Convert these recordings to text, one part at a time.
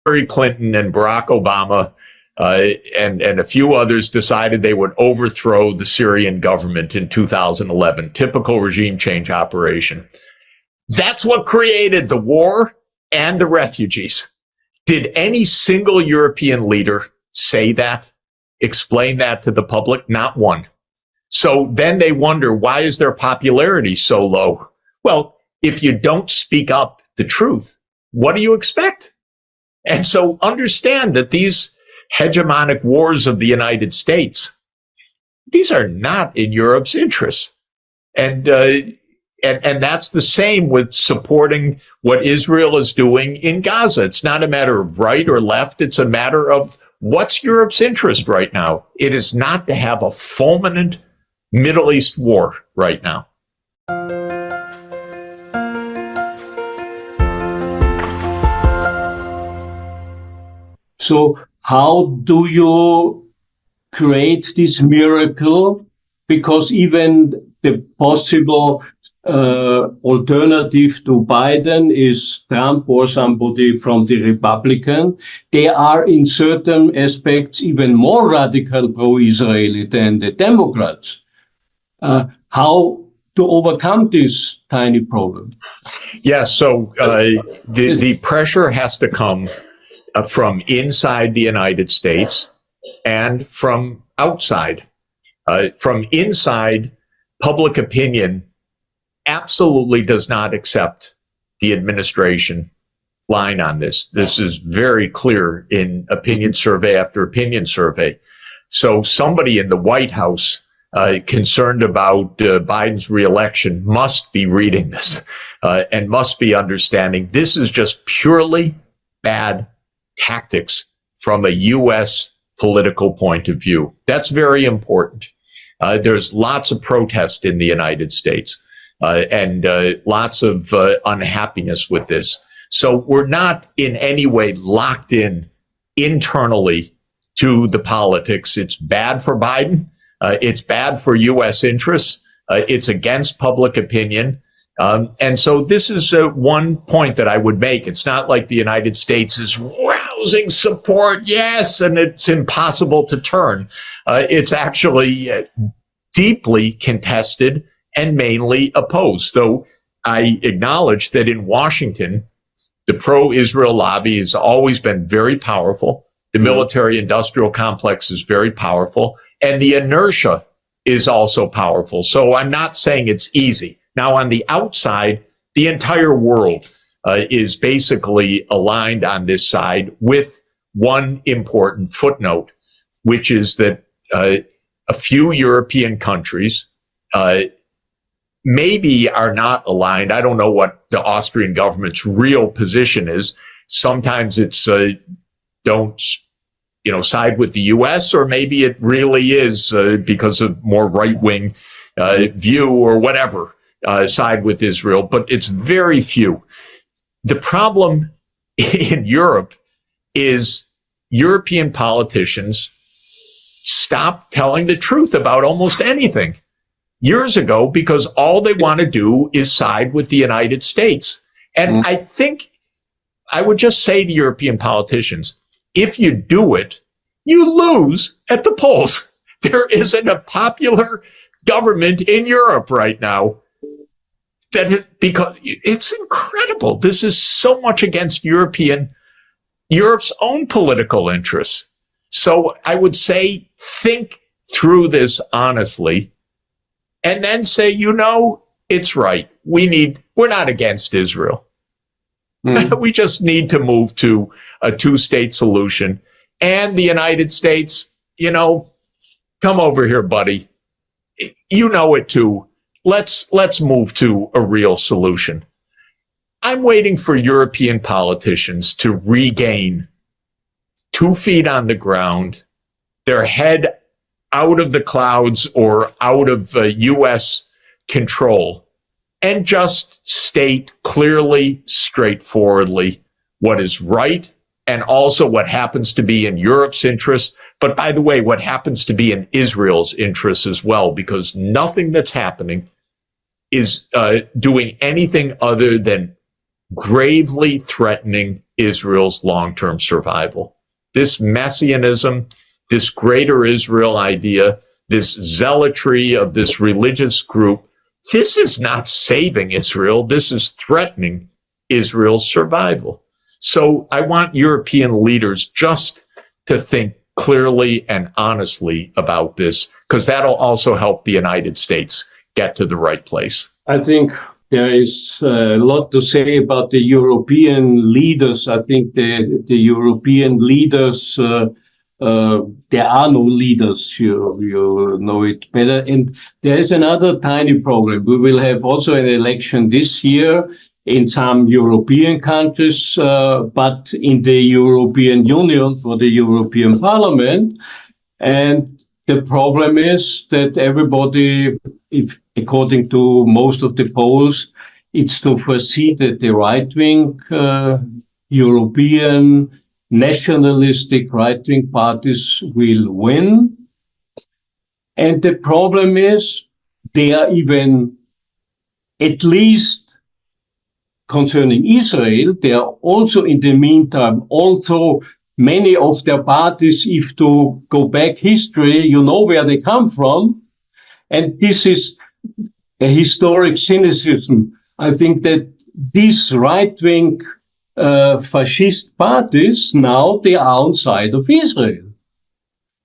Hillary Clinton and Barack Obama and a few others decided they would overthrow the Syrian government in 2011. Typical regime change operation. That's what created the war and the refugees. Did any single European leader say that? Explain that to the public? Not one. So then they wonder, why is their popularity so low? Well, if you don't speak up the truth, what do you expect? And so understand that these hegemonic wars of the United States, these are not in Europe's interests. And that's the same with supporting what Israel is doing in Gaza. It's not a matter of right or left. It's a matter of what's Europe's interest right now. It is not to have a fulminant Middle East war right now. So how do you create this miracle? Because even the possible alternative to Biden is Trump or somebody from the Republican. They are in certain aspects even more radical pro-Israeli than the Democrats. How to overcome this tiny problem? Yes, so the pressure has to come from inside the United States and from outside. From inside, public opinion absolutely does not accept the administration line on this. This is very clear in opinion survey after opinion survey. So somebody in the White House concerned about Biden's reelection must be reading this and must be understanding this is just purely bad tactics from a U.S. political point of view. That's very important. There's lots of protest in the United States and lots of unhappiness with this. So we're not in any way locked in internally to the politics. It's bad for Biden. It's bad for U.S. interests. It's against public opinion. And so this is one point that I would make. It's not like the United States is rousing support, yes, and it's impossible to turn. It's actually deeply contested and mainly opposed. Though I acknowledge that in Washington, the pro-Israel lobby has always been very powerful. The military-industrial complex is very powerful, and the inertia is also powerful. So I'm not saying it's easy. Now, on the outside, the entire world is basically aligned on this side with one important footnote, which is that a few European countries maybe are not aligned. I don't know what the Austrian government's real position is. Sometimes it's don't side with the U.S., or maybe it really is because of more right-wing view or whatever. Side with Israel, but it's very few. The problem in Europe is European politicians stopped telling the truth about almost anything years ago because all they want to do is side with the United States. And I think I would just say to European politicians, if you do it, you lose at the polls. There isn't a popular government in Europe right now. Because it's incredible. This is so much against Europe's own political interests. So I would say, think through this honestly and then say, it's right. We're not against Israel. We just need to move to a two-state solution. And the United States, come over here, buddy. You know it too. Let's move to a real solution. I'm waiting for European politicians to regain 2 feet on the ground, their head out of the clouds or out of U.S. control, and just state clearly, straightforwardly what is right and also what happens to be in Europe's interest. But by the way, what happens to be in Israel's interests as well, because nothing that's happening is doing anything other than gravely threatening Israel's long-term survival. This messianism, this greater Israel idea, this zealotry of this religious group, this is not saving Israel. This is threatening Israel's survival. So I want European leaders just to think clearly and honestly about this, because that'll also help the United States get to the right place. I think there is a lot to say about the European leaders. I think the European leaders, there are no leaders, you know it better. And there is another tiny problem. We will have also an election this year in some European countries, but in the European Union for the European Parliament. And the problem is that everybody, if according to most of the polls, it's to foresee that the right-wing European nationalistic right-wing parties will win. And the problem is they are even, at least concerning Israel, they are also in the meantime, although many of their parties, if to go back history, you know where they come from. And this is a historic cynicism. I think that these right-wing fascist parties, now they are on side of Israel,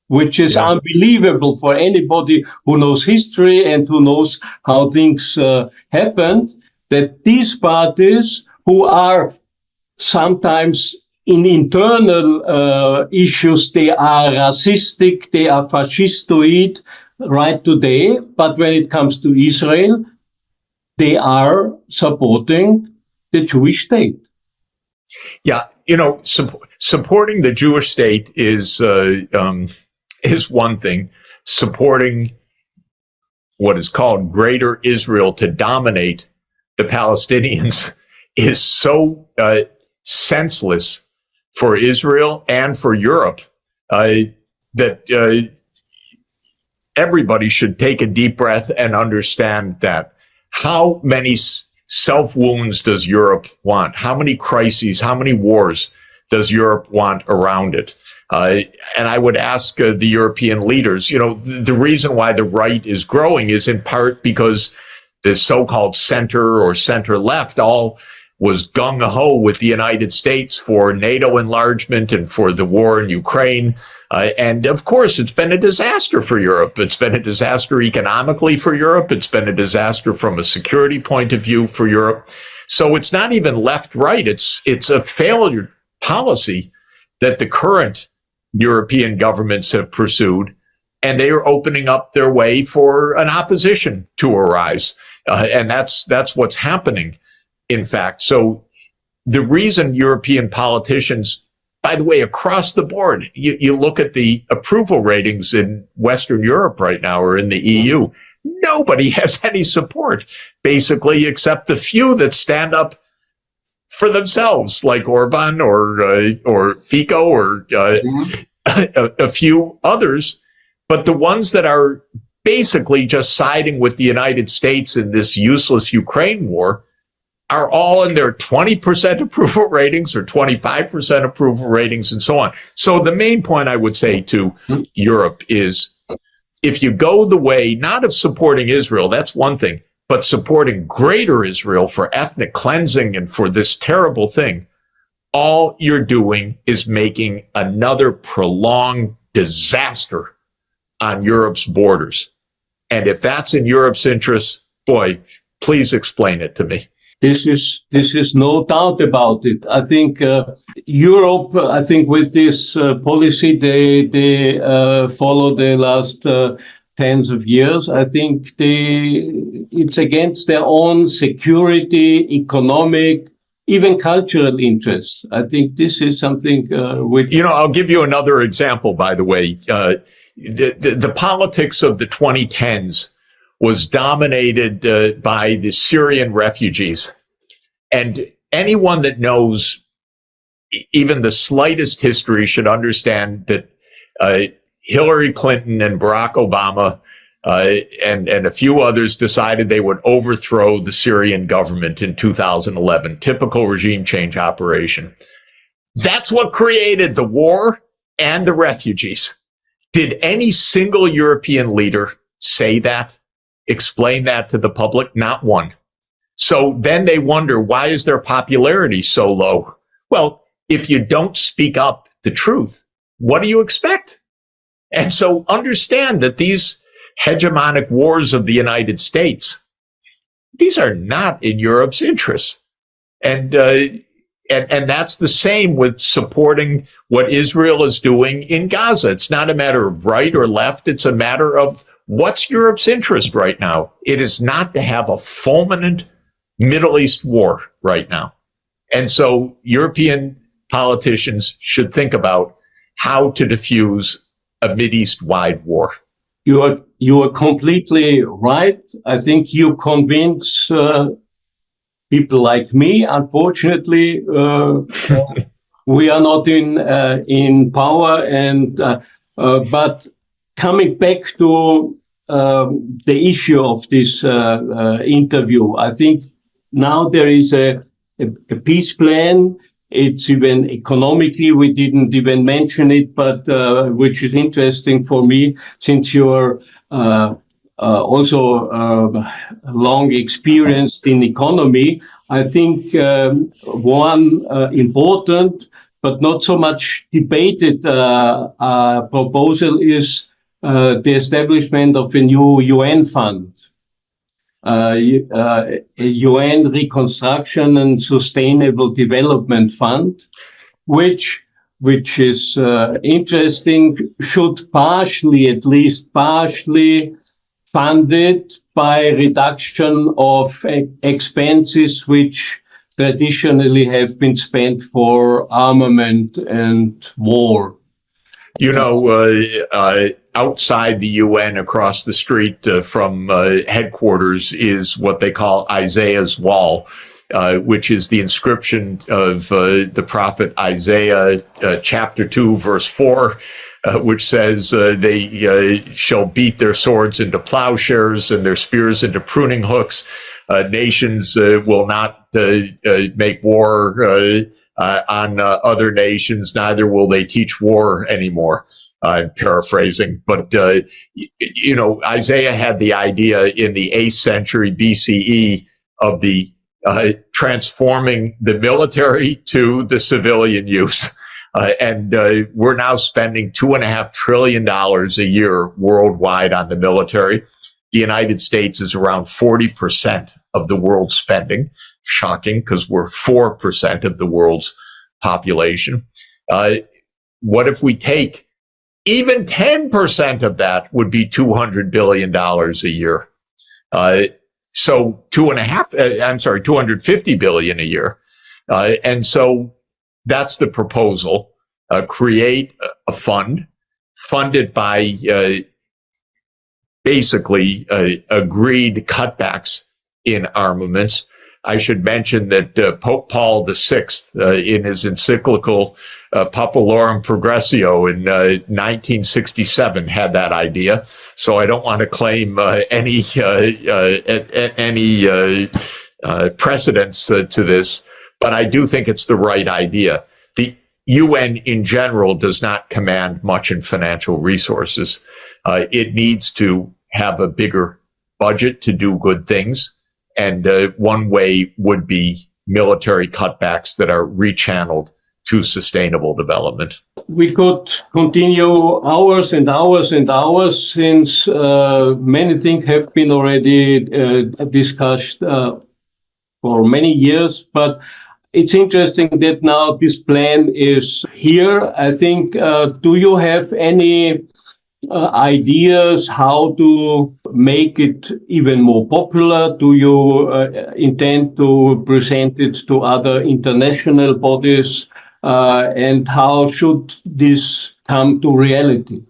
which is unbelievable for anybody who knows history and who knows how things happened, that these parties who are sometimes in internal issues, they are racistic, they are fascistoid right today, but when it comes to Israel, they are supporting the Jewish state. Yeah, you know, supporting the Jewish state is one thing. Supporting what is called Greater Israel to dominate the Palestinians is so senseless for Israel and for Europe that everybody should take a deep breath and understand that. How many self-wounds does Europe want? How many crises, how many wars does Europe want around it? And I would ask the European leaders, you know, the reason why the right is growing is in part because the so-called center or center-left all was gung-ho with the United States for NATO enlargement and for the war in Ukraine. And of course, it's been a disaster for Europe. It's been a disaster economically for Europe. It's been a disaster from a security point of view for Europe. So it's not even left-right. It's a failure policy that the current European governments have pursued, and they are opening up their way for an opposition to arise. And that's what's happening, in fact. So the reason European politicians, by the way, across the board, you look at the approval ratings in Western Europe right now or in the EU, nobody has any support, basically, except the few that stand up for themselves, like Orban or Fico or a few others. But the ones that are basically just siding with the United States in this useless Ukraine war are all in their 20% approval ratings or 25% approval ratings and so on. So the main point I would say to Europe is, if you go the way, not of supporting Israel, that's one thing, but supporting Greater Israel for ethnic cleansing and for this terrible thing, all you're doing is making another prolonged disaster on Europe's borders. And if that's in Europe's interest, boy, please explain it to me. This is no doubt about it. I think Europe, I think with this policy they follow the last tens of years, I think it's against their own security, economic, even cultural interests. I think this is something which... You know, I'll give you another example, by the way. The politics of the 2010s was dominated by the Syrian refugees. And anyone that knows even the slightest history should understand that Hillary Clinton and Barack Obama and a few others decided they would overthrow the Syrian government in 2011, typical regime change operation. That's what created the war and the refugees. Did any single European leader say that, explain that to the public? Not one. So then they wonder, why is their popularity so low? Well, if you don't speak up the truth, what do you expect? And so understand that these hegemonic wars of the United States, these are not in Europe's interests. And that's the same with supporting what Israel is doing in Gaza. It's not a matter of right or left. It's a matter of what's Europe's interest right now. It is not to have a fulminant Middle East war right now. And so European politicians should think about how to diffuse a Mideast-wide war. You are completely right. I think you convince people like me. Unfortunately, we are not in power. And but coming back to the issue of this interview, I think now there is a peace plan. It's even economically, we didn't even mention it, but which is interesting for me, since you're also long experienced in economy. I think one important but not so much debated proposal is the establishment of a new UN fund. A UN Reconstruction and Sustainable Development Fund, which is interesting, should at least partially funded by reduction of expenses which traditionally have been spent for armament and war. You know, outside the UN, across the street from headquarters, is what they call Isaiah's Wall, which is the inscription of the prophet Isaiah, chapter 2, verse 4, which says they shall beat their swords into plowshares and their spears into pruning hooks. Nations will not make war on other nations, neither will they teach war anymore. I'm paraphrasing, but, you know, Isaiah had the idea in the 8th century BCE of the transforming the military to the civilian use. And we're now spending $2.5 trillion a year worldwide on the military. The United States is around 40% of the world's spending. Shocking, because we're 4% of the world's population. What if we take even 10% of that would be $200 billion a year. So $250 billion a year. And so that's the proposal. Create a fund funded by basically agreed cutbacks in armaments. I should mention that Pope Paul VI, in his encyclical Populorum Progressio in 1967, had that idea. So I don't want to claim any precedence to this, but I do think it's the right idea. The UN in general does not command much in financial resources. It needs to have a bigger budget to do good things. And one way would be military cutbacks that are rechanneled to sustainable development. We could continue hours and hours and hours, since many things have been already discussed for many years. But it's interesting that now this plan is here. I think, do you have any ideas how to make it even more popular? Do you intend to present it to other international bodies? And how should this come to reality?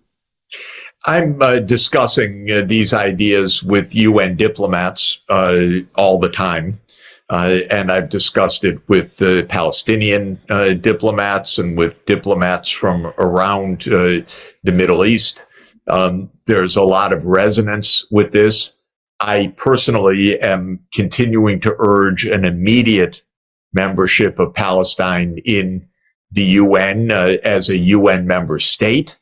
I'm discussing these ideas with UN diplomats all the time. And I've discussed it with Palestinian diplomats and with diplomats from around the Middle East. There's a lot of resonance with this. I personally am continuing to urge an immediate membership of Palestine in the UN as a UN member state.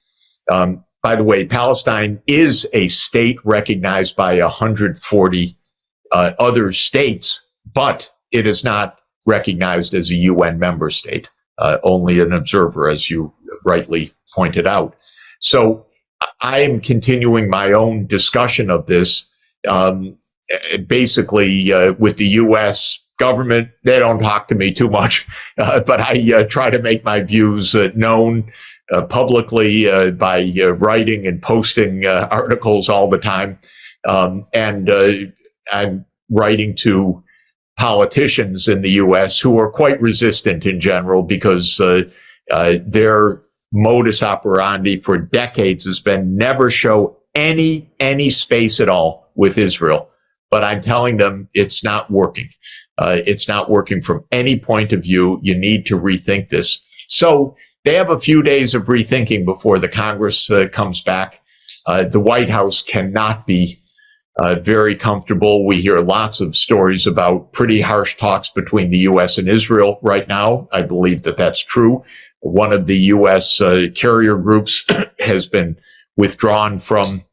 By the way, Palestine is a state recognized by 140 other states, but it is not recognized as a UN member state, only an observer, as you rightly pointed out. So I am continuing my own discussion of this. Basically, with the U.S. government, they don't talk to me too much, but I try to make my views known publicly by writing and posting articles all the time. And I'm writing to politicians in the U.S. who are quite resistant in general because their modus operandi for decades has been never show any space at all with Israel. But I'm telling them it's not working. It's not working from any point of view. You need to rethink this. So they have a few days of rethinking before the Congress comes back. The White House cannot be very comfortable. We hear lots of stories about pretty harsh talks between the U.S. and Israel right now. I believe that that's true. One of the U.S. carrier groups has been withdrawn from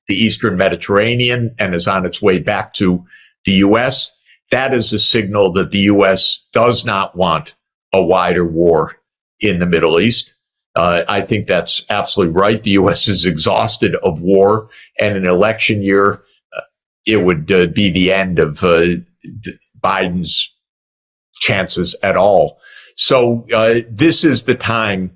the Eastern Mediterranean and is on its way back to the U.S. That is a signal that the U.S. does not want a wider war in the Middle East. I think that's absolutely right. The U.S. is exhausted of war, and an election year, it would be the end of Biden's chances at all. So this is the time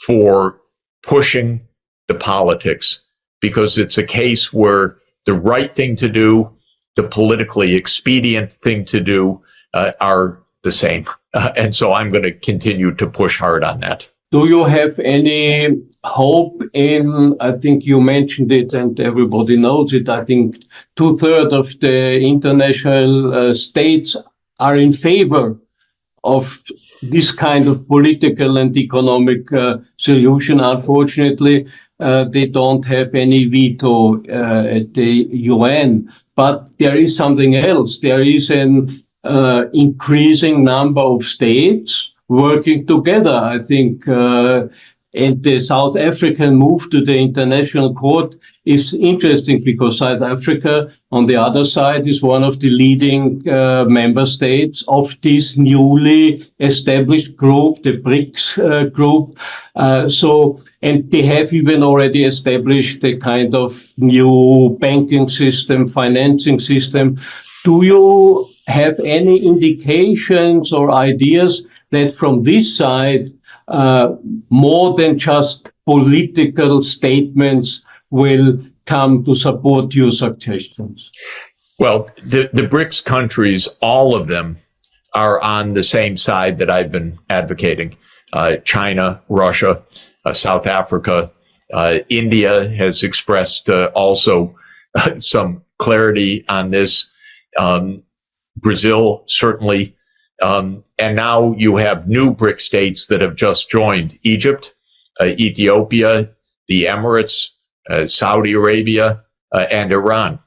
for pushing the politics, because it's a case where the right thing to do, the politically expedient thing to do are the same. And so I'm going to continue to push hard on that. Do you have any hope in, I think you mentioned it and everybody knows it, I think 2/3 of the international states are in favor of this kind of political and economic solution. Unfortunately, they don't have any veto at the UN. But there is something else. There is an increasing number of states working together. I think, and the South African move to the International Court is interesting because South Africa, on the other side, is one of the leading member states of this newly established group, the BRICS group. And they have even already established a kind of new banking system, financing system. Do you have any indications or ideas that from this side, more than just political statements will come to support your suggestions? Well, the BRICS countries, all of them are on the same side that I've been advocating. China, Russia, South Africa, India has expressed also some clarity on this. Brazil, certainly. And now you have new BRIC states that have just joined: Egypt, Ethiopia, the Emirates, Saudi Arabia, and Iran.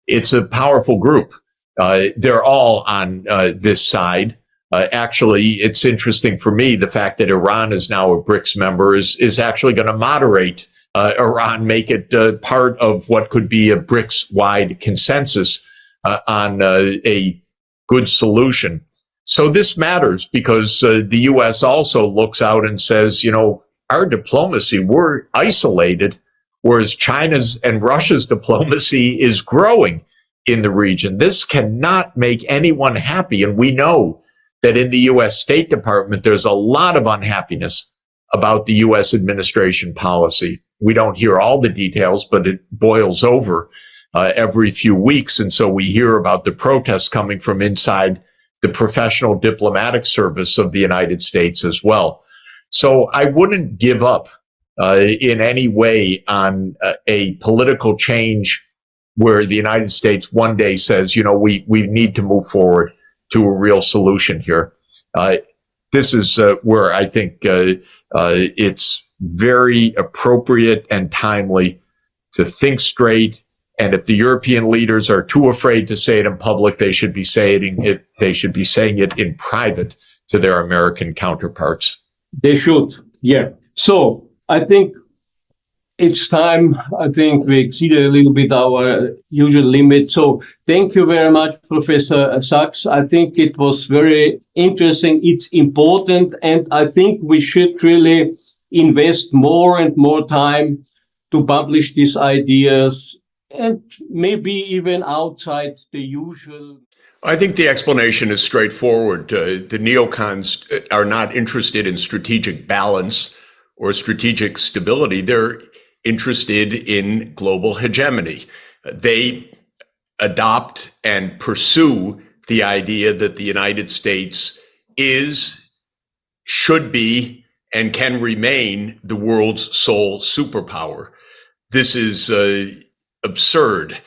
It's a powerful group. They're all on this side. Actually, it's interesting for me, the fact that Iran is now a BRICS member is actually going to moderate Iran, make it part of what could be a BRICS-wide consensus on a good solution. So this matters because the U.S. also looks out and says, you know, our diplomacy, we're isolated, whereas China's and Russia's diplomacy is growing in the region. This cannot make anyone happy. And we know that in the U.S. State Department, there's a lot of unhappiness about the U.S. administration policy. We don't hear all the details, but it boils over every few weeks. And so we hear about the protests coming from inside the professional diplomatic service of the United States as well. So I wouldn't give up in any way on a political change where the United States one day says, you know, we need to move forward to a real solution here. This is where I think it's very appropriate and timely to think straight. And if the European leaders are too afraid to say it in public, they should be saying it. They should be saying it in private to their American counterparts. They should, yeah. So I think it's time. I think we exceeded a little bit our usual limit. So thank you very much, Professor Sachs. I think it was very interesting. It's important, and I think we should really invest more and more time to publish these ideas, and maybe even outside the usual. I think the explanation is straightforward. The neocons are not interested in strategic balance or strategic stability. They're interested in global hegemony. They adopt and pursue the idea that the United States is, should be, and can remain the world's sole superpower. This is absurd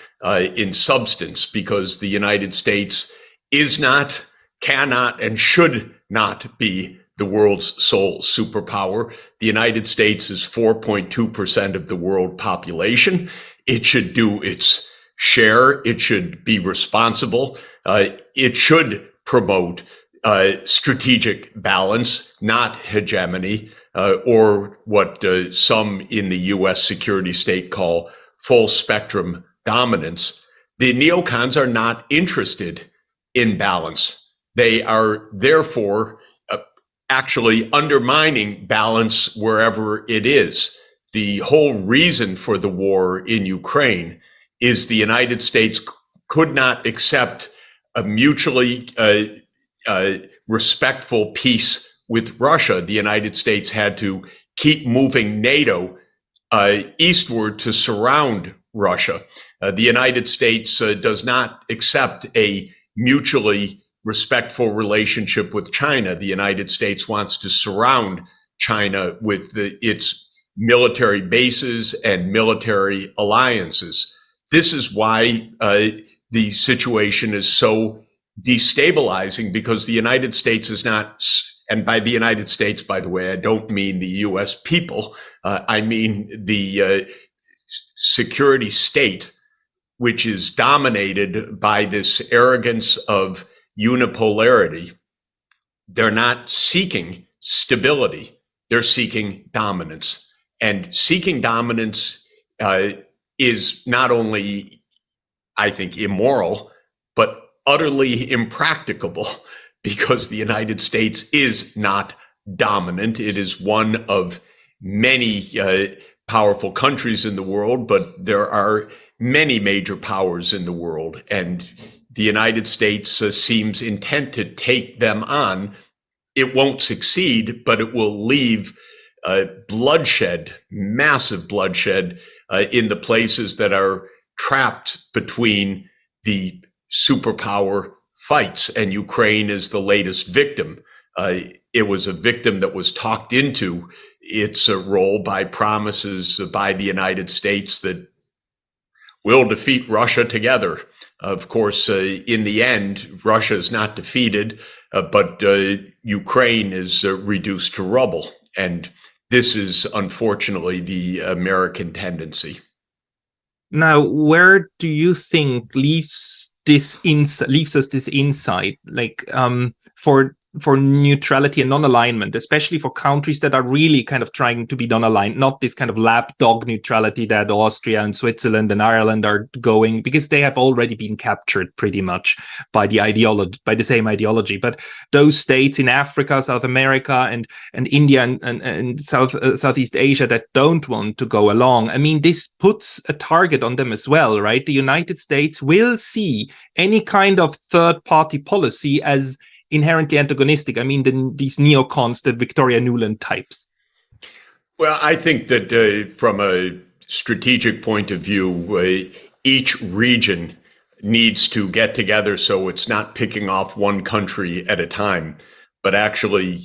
in substance, because the United States is not, cannot, and should not be the world's sole superpower. The United States is 4.2% of the world population. It should do its share. It should be responsible. It should promote strategic balance, not hegemony, or what some in the U.S. security state call full spectrum dominance. The neocons are not interested in balance. They are therefore actually undermining balance wherever it is. The whole reason for the war in Ukraine is the United States could not accept a mutually respectful peace with Russia. The United States had to keep moving NATO eastward to surround Russia. The United States does not accept a mutually respectful relationship with China. The United States wants to surround China with its military bases and military alliances. This is why the situation is so destabilizing, because the United States is not, and by the United States, by the way, I don't mean the US people, I mean the security state, which is dominated by this arrogance of unipolarity. They're not seeking stability, they're seeking dominance. And seeking dominance is not only, I think, immoral, but utterly impracticable, because the United States is not dominant. It is one of many powerful countries in the world, but there are many major powers in the world, and the United States seems intent to take them on. It won't succeed, but it will leave bloodshed, massive bloodshed, in the places that are trapped between the superpower fights, and Ukraine is the latest victim. It was a victim that was talked into its role by promises by the United States that we'll defeat Russia together. Of course, in the end, Russia is not defeated, but Ukraine is reduced to rubble. And this is unfortunately the American tendency. Now, where do you think leaves us this insight, like for neutrality and non-alignment, especially for countries that are really kind of trying to be non-aligned, not this kind of lapdog neutrality that Austria and Switzerland and Ireland are going, because they have already been captured pretty much by the ideology, by the same ideology. But those states in Africa, South America, and India and Southeast Asia that don't want to go along, I mean, this puts a target on them as well, right? The United States will see any kind of third-party policy as inherently antagonistic. I mean, these neocons, the Victoria Nuland types. Well, I think that from a strategic point of view, each region needs to get together so it's not picking off one country at a time, but actually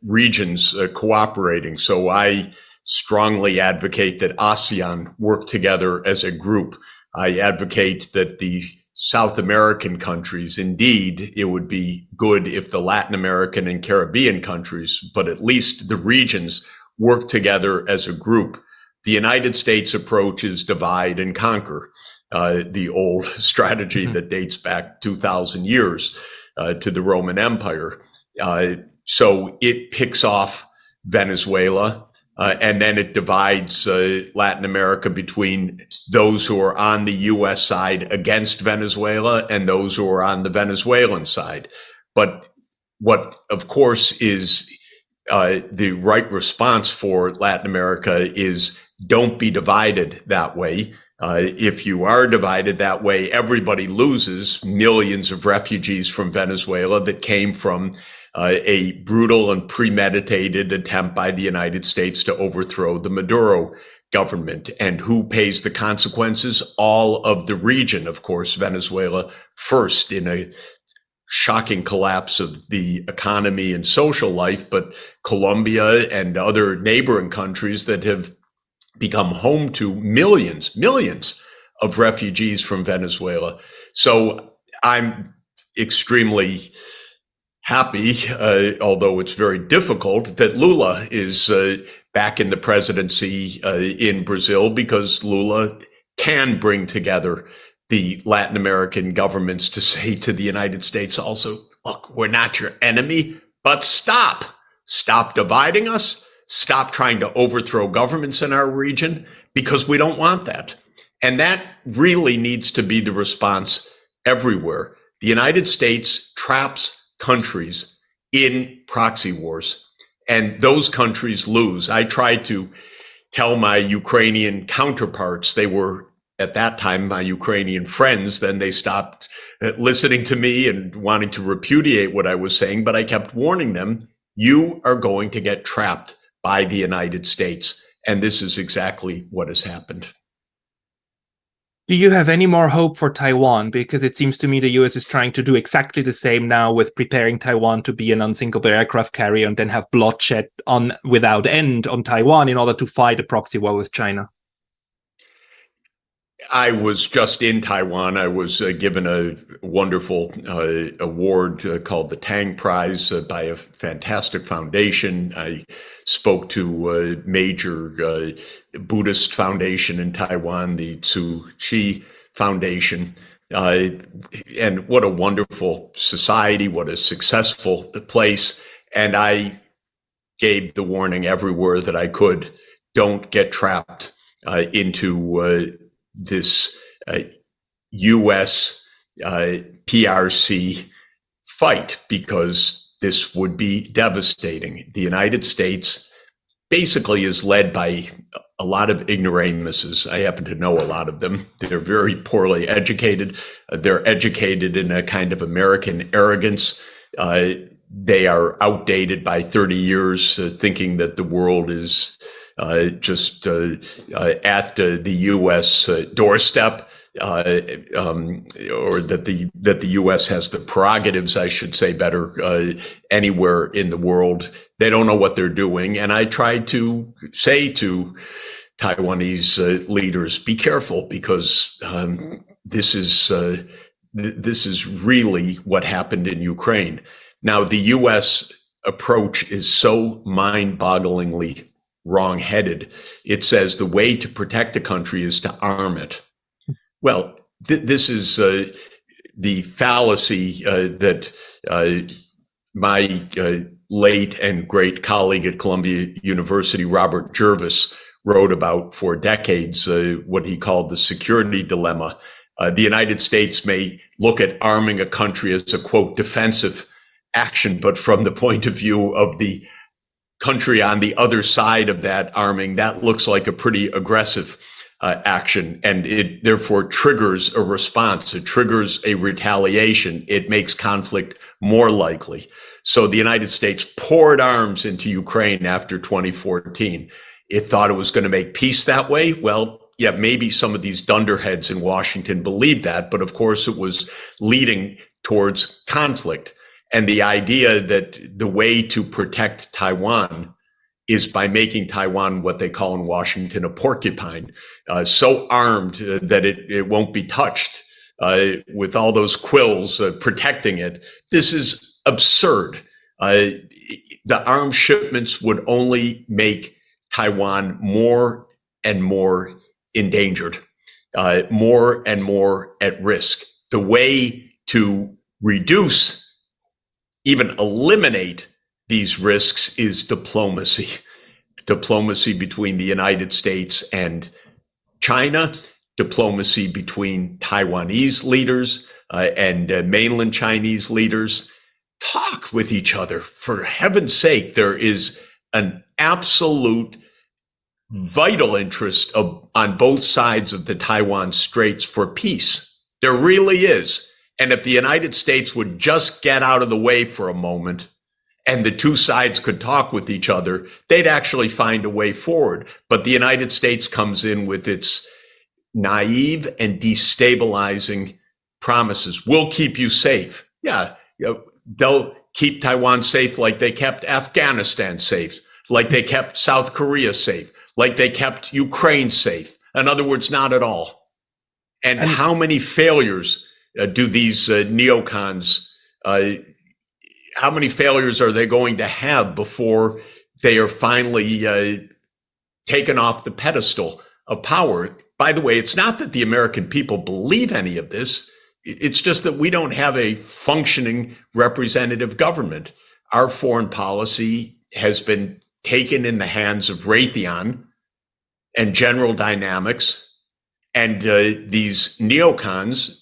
regions cooperating. So I strongly advocate that ASEAN work together as a group. I advocate that the South American countries, indeed, it would be good if the Latin American and Caribbean countries, but at least the regions, work together as a group. The United States approach is divide and conquer, the old strategy that dates back 2,000 years to the Roman Empire. So it picks off Venezuela. And then it divides Latin America between those who are on the U.S. side against Venezuela and those who are on the Venezuelan side. But what, of course, is the right response for Latin America is don't be divided that way. If you are divided that way, everybody loses. Millions of refugees from Venezuela that came from a brutal and premeditated attempt by the United States to overthrow the Maduro government. And who pays the consequences? All of the region, of course, Venezuela first in a shocking collapse of the economy and social life, but Colombia and other neighboring countries that have become home to millions of refugees from Venezuela. So I'm extremely happy, although it's very difficult, that Lula is back in the presidency in Brazil, because Lula can bring together the Latin American governments to say to the United States also, look, we're not your enemy, but stop dividing us. Stop trying to overthrow governments in our region, because we don't want that. And that really needs to be the response everywhere. The United States traps countries in proxy wars, and those countries lose. I tried to tell my Ukrainian counterparts, they were at that time my Ukrainian friends, then they stopped listening to me and wanting to repudiate what I was saying, but I kept warning them, you are going to get trapped by the United States. And this is exactly what has happened. Do you have any more hope for Taiwan? Because it seems to me the US is trying to do exactly the same now, with preparing Taiwan to be an unsinkable aircraft carrier and then have bloodshed without end on Taiwan in order to fight a proxy war with China. I was just in Taiwan. I was given a wonderful award called the Tang Prize by a fantastic foundation. I spoke to a major Buddhist foundation in Taiwan, the Tzu Chi Foundation. And what a wonderful society, what a successful place. And I gave the warning everywhere that I could, don't get trapped into this U.S. PRC fight, because this would be devastating. The United States basically is led by a lot of ignoramuses. I happen to know a lot of them. They're very poorly educated. They're educated in a kind of American arrogance. They are outdated by 30 years, thinking that the world is just at the U.S. Doorstep, or that the U.S. has the prerogatives, I should say better, anywhere in the world. They don't know what they're doing. And I tried to say to Taiwanese leaders, be careful, because this is really what happened in Ukraine. Now, the U.S. approach is so mind-bogglingly wrong-headed. It says the way to protect a country is to arm it. Well, this is the fallacy that my late and great colleague at Columbia University, Robert Jervis, wrote about for decades, what he called the security dilemma. The United States may look at arming a country as a, quote, defensive action, but from the point of view of the country on the other side of that arming, that looks like a pretty aggressive action, and it therefore triggers a response. It triggers a retaliation. It makes conflict more likely. So the United States poured arms into Ukraine after 2014. It thought it was going to make peace that way. Well, yeah, maybe some of these dunderheads in Washington believed that, but of course it was leading towards conflict. And the idea that the way to protect Taiwan is by making Taiwan what they call in Washington a porcupine, so armed that it won't be touched, with all those quills protecting it. This is absurd. The arms shipments would only make Taiwan more and more endangered, more and more at risk. The way to reduce, even eliminate these risks is diplomacy. Diplomacy between the United States and China, diplomacy between Taiwanese leaders and mainland Chinese leaders. Talk with each other. For heaven's sake, there is an absolute vital interest on both sides of the Taiwan Straits for peace. There really is. And if the United States would just get out of the way for a moment and the two sides could talk with each other, they'd actually find a way forward. But the United States comes in with its naive and destabilizing promises. We'll keep you safe. Yeah, they'll keep Taiwan safe like they kept Afghanistan safe, like they kept South Korea safe, like they kept Ukraine safe. In other words, not at all. And how many failures do these neocons, how many failures are they going to have before they are finally taken off the pedestal of power? By the way, it's not that the American people believe any of this. It's just that we don't have a functioning representative government. Our foreign policy has been taken in the hands of Raytheon and General Dynamics and these neocons.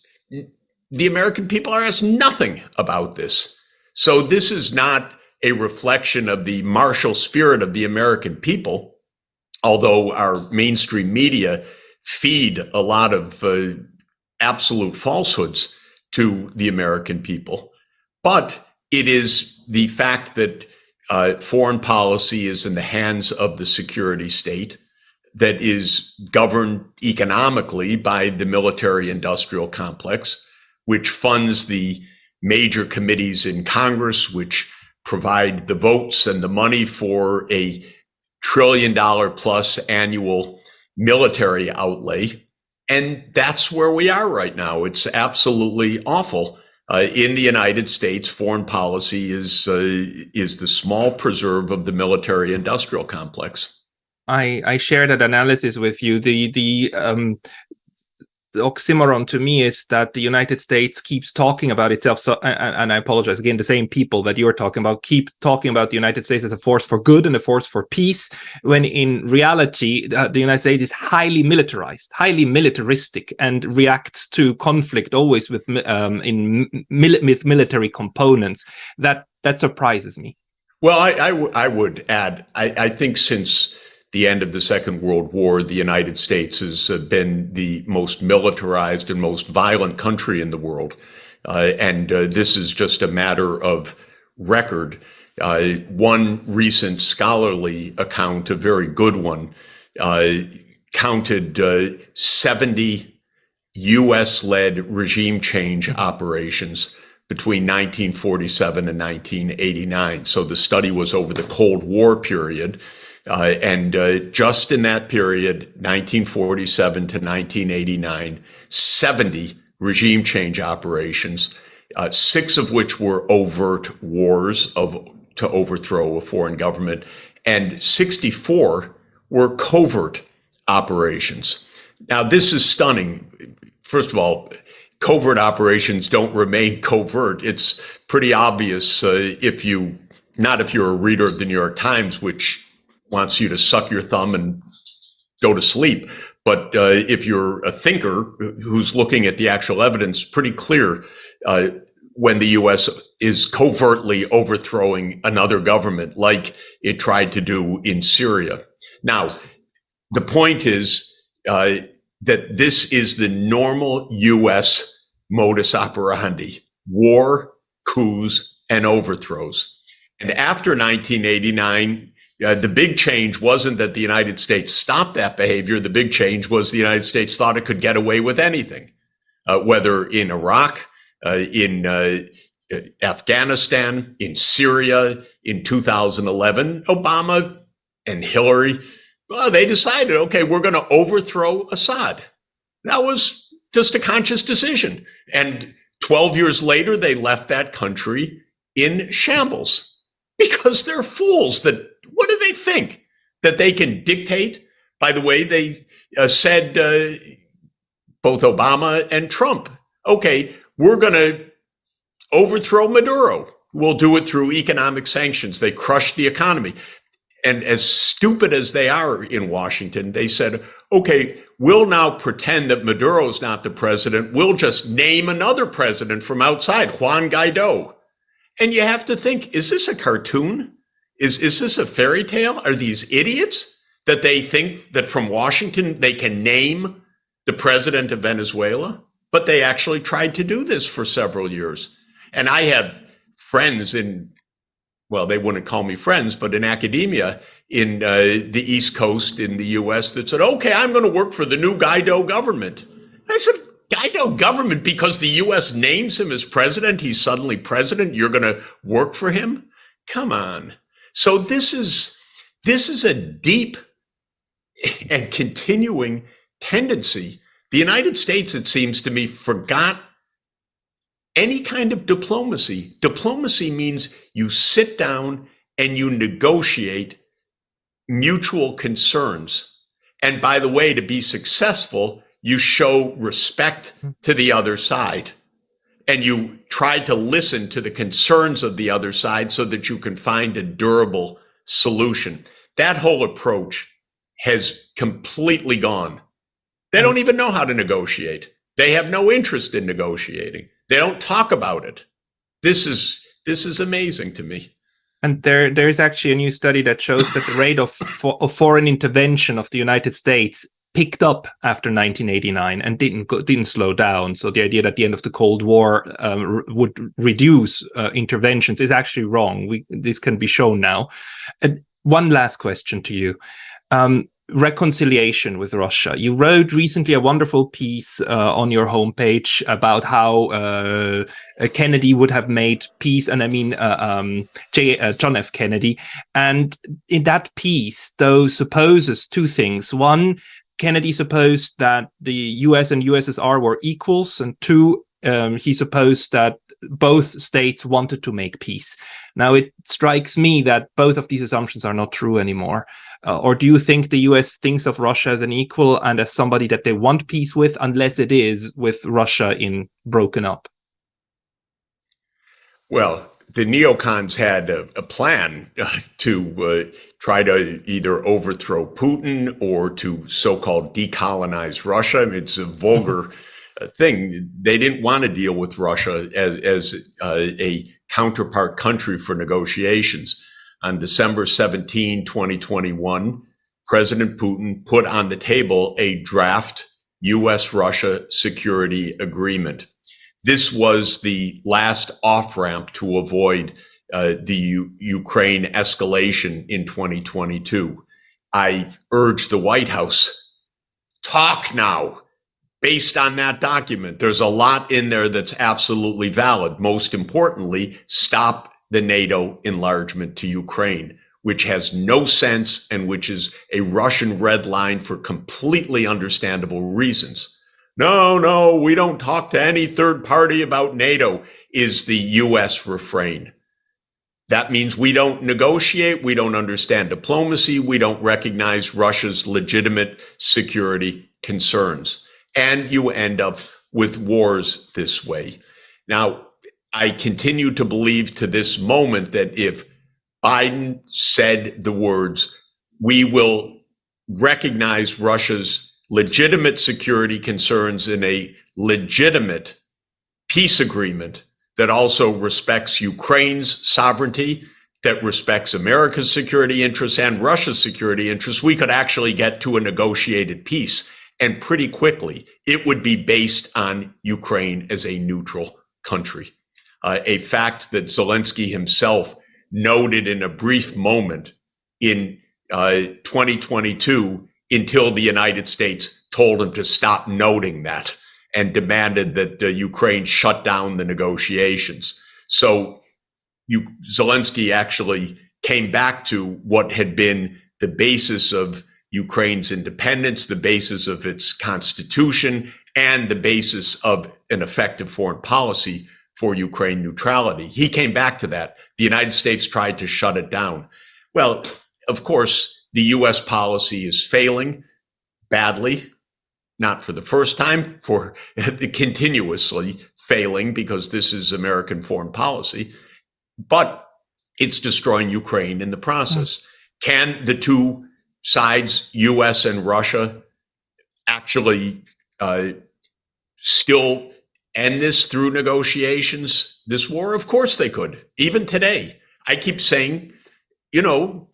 The American people are asked nothing about this. So this is not a reflection of the martial spirit of the American people, although our mainstream media feed a lot of absolute falsehoods to the American people. But it is the fact that foreign policy is in the hands of the security state, that is governed economically by the military-industrial complex, which funds the major committees in Congress, which provide the votes and the money for a $1 trillion plus annual military outlay. And that's where we are right now. It's absolutely awful. In the United States, foreign policy is the small preserve of the military-industrial complex. I share that analysis with you. The oxymoron to me is that the United States keeps talking about itself. So, and I apologize again, the same people that you're talking about keep talking about the United States as a force for good and a force for peace, when in reality, the United States is highly militarized, highly militaristic, and reacts to conflict always with military components. That surprises me. Well, I would add, I think since the end of the Second World War, the United States has been the most militarized and most violent country in the world. And this is just a matter of record. One recent scholarly account, a very good one, counted 70 US-led regime change operations between 1947 and 1989. So the study was over the Cold War period. And just in that period, 1947 to 1989, 70 regime change operations, 6 of which were overt wars to overthrow a foreign government, and 64 were covert operations. Now, this is stunning. First of all, covert operations don't remain covert. It's pretty obvious if you're a reader of the New York Times, which wants you to suck your thumb and go to sleep. But if you're a thinker who's looking at the actual evidence, pretty clear when the U.S. is covertly overthrowing another government like it tried to do in Syria. Now, the point is that this is the normal U.S. modus operandi: war, coups, and overthrows. And after 1989, the big change wasn't that the United States stopped that behavior. The big change was the United States thought it could get away with anything, whether in Iraq, in Afghanistan, in Syria. In 2011, Obama and Hillary, well, they decided, okay, we're going to overthrow Assad. That was just a conscious decision. And 12 years later, they left that country in shambles because they're fools. What do they think? That they can dictate? By the way, they said, both Obama and Trump, okay, we're going to overthrow Maduro. We'll do it through economic sanctions. They crush the economy. And as stupid as they are in Washington, they said, okay, we'll now pretend that Maduro's not the president. We'll just name another president from outside, Juan Guaido. And you have to think, is this a cartoon? Is this a fairy tale? Are these idiots that they think that from Washington they can name the president of Venezuela? But they actually tried to do this for several years. And I have friends in, well, they wouldn't call me friends, but in academia in the East Coast in the US that said, okay, I'm going to work for the new Guaido government. I said, Guaido government, because the US names him as president, he's suddenly president, you're going to work for him? Come on. So this is a deep and continuing tendency. The United States, it seems to me, forgot any kind of diplomacy. Diplomacy means you sit down and you negotiate mutual concerns. And by the way, to be successful, you show respect to the other side. And you try to listen to the concerns of the other side so that you can find a durable solution. That whole approach has completely gone. They don't even know how to negotiate. They have no interest in negotiating. They don't talk about it. This is amazing to me. And there is actually a new study that shows that the rate of foreign intervention of the United States picked up after 1989 and didn't slow down. So the idea that the end of the Cold War would reduce interventions is actually wrong. This can be shown now. And one last question to you. Reconciliation with Russia. You wrote recently a wonderful piece on your homepage about how Kennedy would have made peace, and I mean John F. Kennedy. And in that piece, though, supposes two things. One, Kennedy supposed that the US and USSR were equals, and two, he supposed that both states wanted to make peace. Now, it strikes me that both of these assumptions are not true anymore. Or do you think the US thinks of Russia as an equal and as somebody that they want peace with, unless it is with Russia in broken up? Well, the neocons had a plan to try to either overthrow Putin or to so-called decolonize Russia. I mean, it's a vulgar thing. They didn't want to deal with Russia as a counterpart country for negotiations. On December 17, 2021, President Putin put on the table a draft US-Russia security agreement. This was the last off-ramp to avoid the Ukraine escalation in 2022. I urge the White House, talk now. Based on that document, there's a lot in there that's absolutely valid. Most importantly, stop the NATO enlargement to Ukraine, which has no sense and which is a Russian red line for completely understandable reasons. No, we don't talk to any third party about NATO, is the US refrain. That means we don't negotiate, we don't understand diplomacy, we don't recognize Russia's legitimate security concerns. And you end up with wars this way. Now, I continue to believe to this moment that if Biden said the words, we will recognize Russia's legitimate security concerns in a legitimate peace agreement that also respects Ukraine's sovereignty, that respects America's security interests and Russia's security interests, we could actually get to a negotiated peace. And pretty quickly, it would be based on Ukraine as a neutral country. A fact that Zelensky himself noted in a brief moment in 2022 until the United States told him to stop noting that and demanded that Ukraine shut down the negotiations. So Zelensky actually came back to what had been the basis of Ukraine's independence, the basis of its constitution, and the basis of an effective foreign policy for Ukraine neutrality. He came back to that. The United States tried to shut it down. Well, of course, the US policy is failing badly, not for the first time, for continuously failing, because this is American foreign policy. but it's destroying Ukraine in the process. Can the two sides, US and Russia, actually still end this through negotiations, this war? Of course they could. Even today, I keep saying, to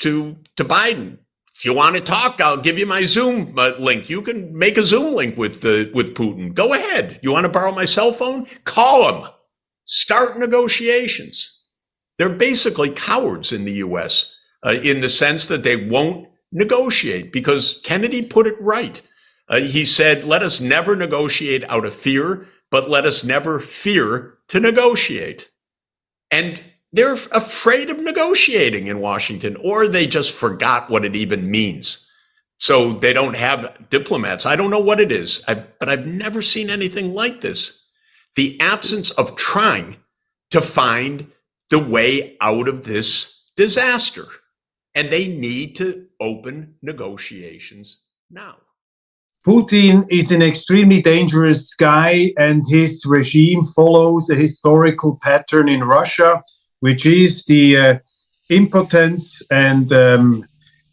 Biden, if you want to talk, I'll give you my Zoom link. You can make a Zoom link with Putin. Go ahead. You want to borrow my cell phone? Call him. Start negotiations. They're basically cowards in the U.S. In the sense that they won't negotiate, because Kennedy put it right. He said, let us never negotiate out of fear, but let us never fear to negotiate. And they're afraid of negotiating in Washington, or they just forgot what it even means. So they don't have diplomats. I don't know what it is, but I've never seen anything like this. The absence of trying to find the way out of this disaster. And they need to open negotiations now. Putin is an extremely dangerous guy, and his regime follows a historical pattern in Russia, which is the impotence and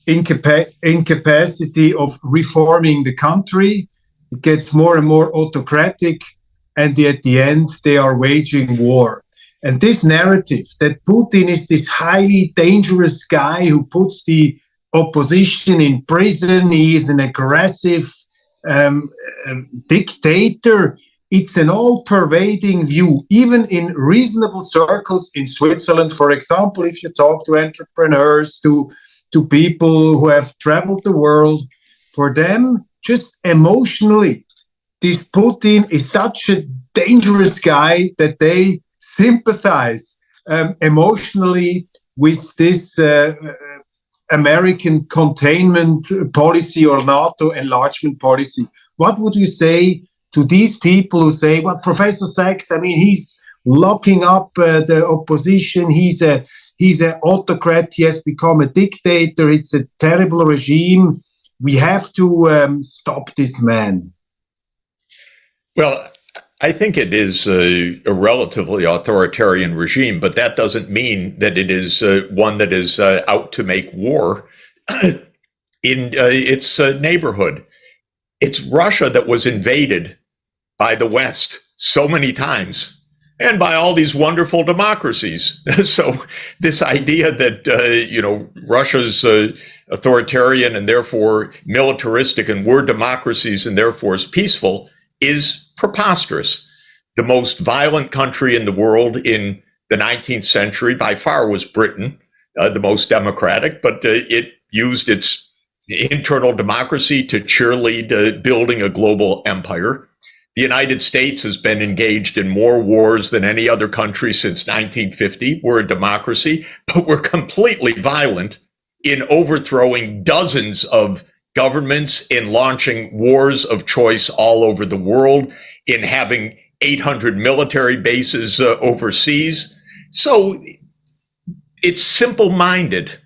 incapacity of reforming the country. It gets more and more autocratic, and at the end, they are waging war. And this narrative that Putin is this highly dangerous guy who puts the opposition in prison, he is an aggressive dictator, it's an all-pervading view, even in reasonable circles in Switzerland. For example, if you talk to entrepreneurs, to people who have traveled the world, for them, just emotionally, this Putin is such a dangerous guy that they sympathize emotionally with this American containment policy or NATO enlargement policy. What would you say to these people who say, well, Professor Sachs, I mean, he's locking up the opposition, he's an autocrat, he has become a dictator, it's a terrible regime, we have to stop this man? Well, I think it is a relatively authoritarian regime, but that doesn't mean that it is one that is out to make war in its neighborhood. It's Russia that was invaded by the West so many times, and by all these wonderful democracies. So this idea that, Russia's authoritarian and therefore militaristic, and we're democracies and therefore is peaceful, is preposterous. The most violent country in the world in the 19th century by far was Britain, the most democratic, but it used its internal democracy to cheerlead building a global empire. The United States has been engaged in more wars than any other country since 1950. We're a democracy, but we're completely violent in overthrowing dozens of governments, in launching wars of choice all over the world, in having 800 military bases overseas. So it's simple-minded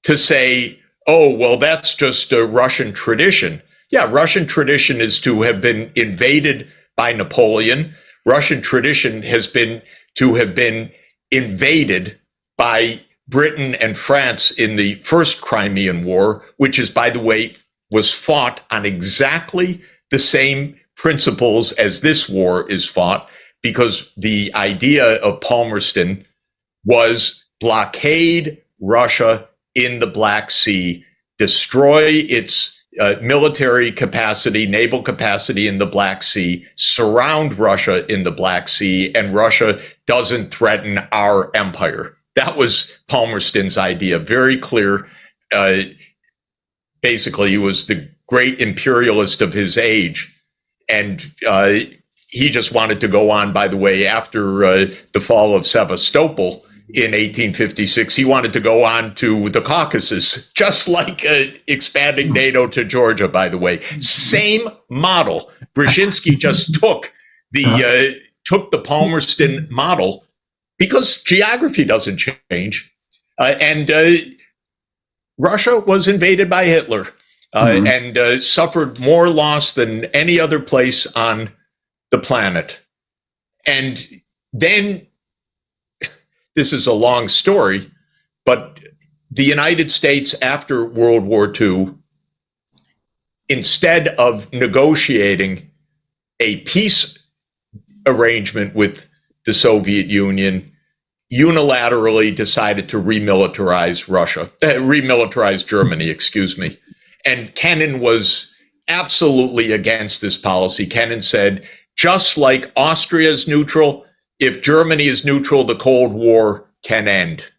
to say, oh, well, that's just a Russian tradition. Yeah, Russian tradition is to have been invaded by Napoleon. Russian tradition has been to have been invaded by Britain and France in the First Crimean War, which is, by the way, was fought on exactly the same principles as this war is fought, because the idea of Palmerston was blockade Russia in the Black Sea, destroy its military capacity, naval capacity in the Black Sea, surround Russia in the Black Sea, and Russia doesn't threaten our empire. That was Palmerston's idea, very clear. Basically, he was the great imperialist of his age. And he just wanted to go on, by the way, after the fall of Sevastopol in 1856, he wanted to go on to the Caucasus, just like expanding NATO to Georgia, by the way. Same model. Brzezinski just took the Palmerston model, because geography doesn't change. And Russia was invaded by Hitler and suffered more loss than any other place on the planet. And then this is a long story, but the United States after World War II, instead of negotiating a peace arrangement with the Soviet Union, unilaterally decided to remilitarize Germany, excuse me. And Kennan was absolutely against this policy. Kennan said, just like Austria is neutral, if Germany is neutral, the Cold War can end.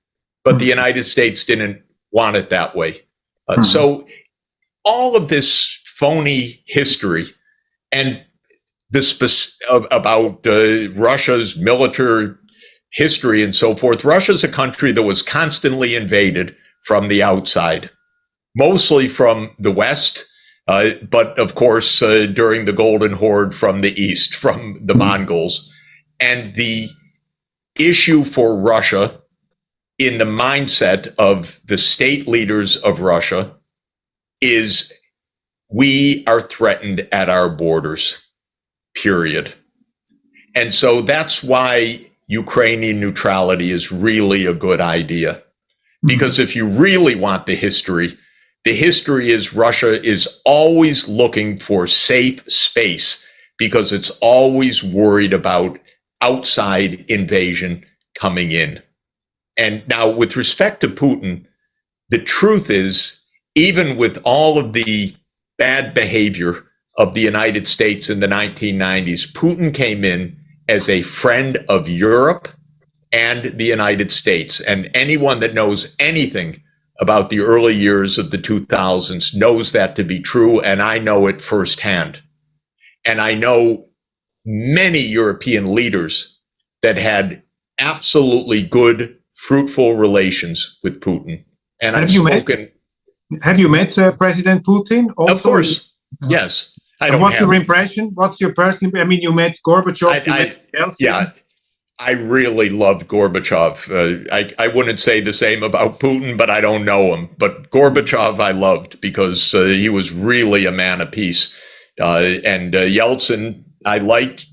But the United States didn't want it that way. So all of this phony history and about Russia's military history and so forth. Russia's a country that was constantly invaded from the outside, mostly from the West, but of course, during the Golden Horde from the East, from the Mongols. And the issue for Russia in the mindset of the state leaders of Russia is we are threatened at our borders, period. And so that's why Ukrainian neutrality is really a good idea. Because if you really want the history is Russia is always looking for safe space because it's always worried about outside invasion coming in. And now with respect to Putin, the truth is, even with all of the bad behavior of the United States in the 1990s, Putin came in as a friend of Europe and the United States. And anyone that knows anything about the early years of the 2000s knows that to be true, and I know it firsthand. And I know many European leaders that had absolutely good, fruitful relations with Putin. And Have you met President Putin? Also? Of course, yes. What's your impression? What's your personal? I mean, you met Gorbachev. Yeah, I really loved Gorbachev. I wouldn't say the same about Putin, but I don't know him. But Gorbachev I loved because he was really a man of peace. And Yeltsin I liked.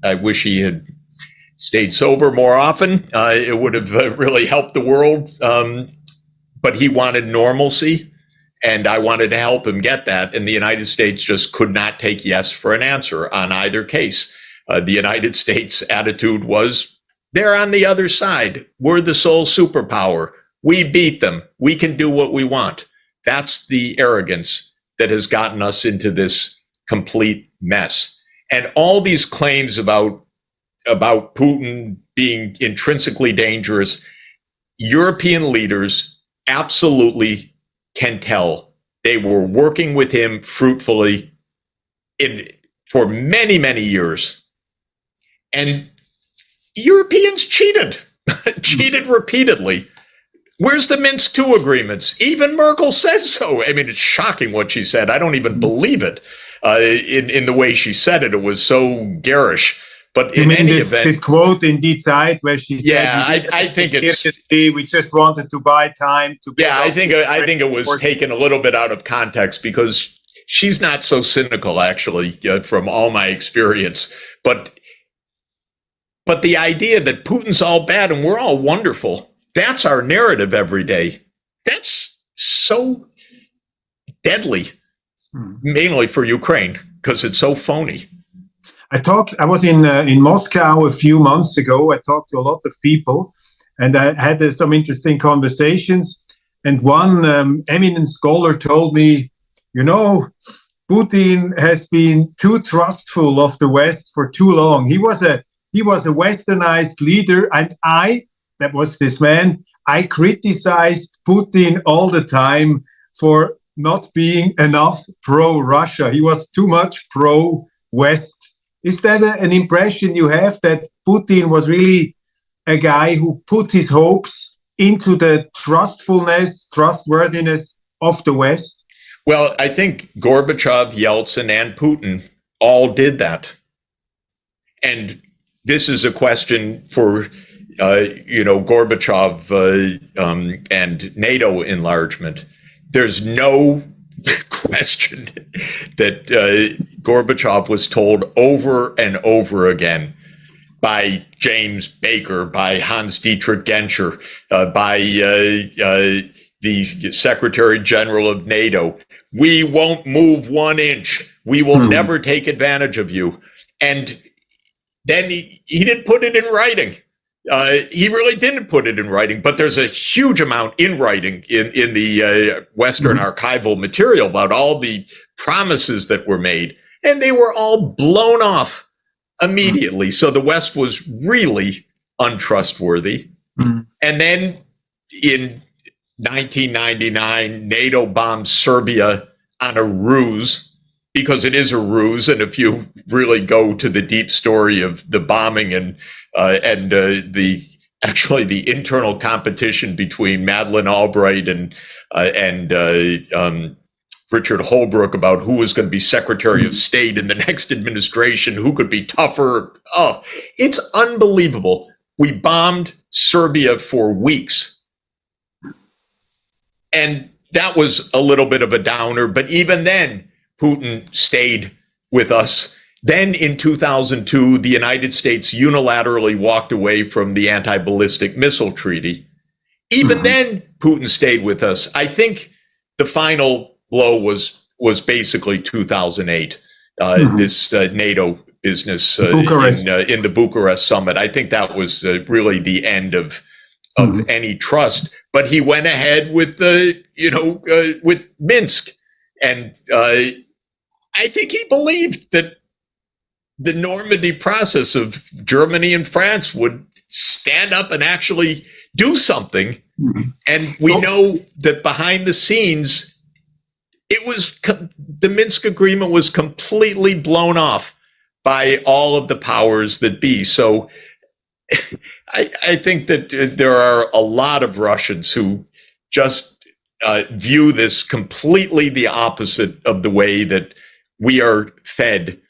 I wish he had stayed sober more often. It would have really helped the world. But he wanted normalcy. And I wanted to help him get that. And the United States just could not take yes for an answer on either case. The United States attitude was, they're on the other side. We're the sole superpower. We beat them. We can do what we want. That's the arrogance that has gotten us into this complete mess. And all these claims about Putin being intrinsically dangerous, European leaders absolutely can tell they were working with him fruitfully for many, many years. And Europeans cheated repeatedly. Where's the Minsk II agreements? Even Merkel says so. I mean, it's shocking what she said. I don't even believe it in the way she said it. It was so garish. But in any event, this quote in Die Zeit where she said, "Yeah, I think it's we just wanted to buy time to." Yeah, I think it was taken a little bit out of context because she's not so cynical, actually, from all my experience. But the idea that Putin's all bad and we're all wonderful—that's our narrative every day. That's so deadly, mainly for Ukraine because it's so phony. I was in Moscow a few months ago. I talked to a lot of people, and I had some interesting conversations. And one eminent scholar told me, Putin has been too trustful of the West for too long. He was a westernized leader, and that was this man, I criticized Putin all the time for not being enough pro-Russia. He was too much pro-West. Is that an impression you have, that Putin was really a guy who put his hopes into the trustworthiness of the West? Well, I think Gorbachev, Yeltsin, and Putin all did that. And this is a question for, Gorbachev and NATO enlargement. There's no question that Gorbachev was told over and over again, by James Baker, by Hans Dietrich Genscher, by the Secretary General of NATO. We won't move 1 inch. We will never take advantage of you. And then he didn't put it in writing. He really didn't put it in writing, but there's a huge amount in writing in the Western archival material about all the promises that were made, and they were all blown off immediately. So the West was really untrustworthy. And then in 1999, NATO bombed Serbia on a ruse, because it is a ruse. And if you really go to the deep story of the bombing and the internal competition between Madeleine Albright and Richard Holbrooke about who was going to be Secretary of State in the next administration, who could be tougher. Oh, it's unbelievable. We bombed Serbia for weeks. And that was a little bit of a downer, but even then, Putin stayed with us. Then in 2002, the United States unilaterally walked away from the anti-ballistic missile treaty. Even then, Putin stayed with us. I think the final blow was basically 2008, this NATO business in the Bucharest summit. I think that was really the end of any trust. But he went ahead with with Minsk, and I think he believed that the Normandy process of Germany and France would stand up and actually do something. And we know that behind the scenes, the Minsk agreement was completely blown off by all of the powers that be. So I think that there are a lot of Russians who just view this completely the opposite of the way that we are fed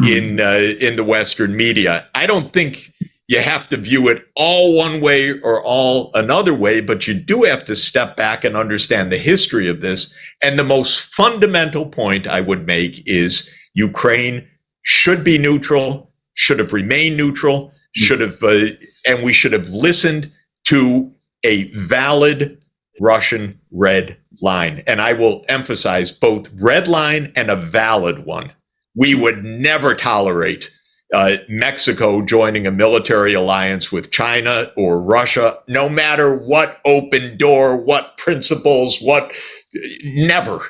in the Western media. I don't think you have to view it all one way or all another way, but you do have to step back and understand the history of this. And the most fundamental point I would make is Ukraine should be neutral, should have remained neutral, and we should have listened to a valid Russian red line. And I will emphasize both red line and a valid one. We would never tolerate Mexico joining a military alliance with China or Russia, no matter what open door, what principles, never.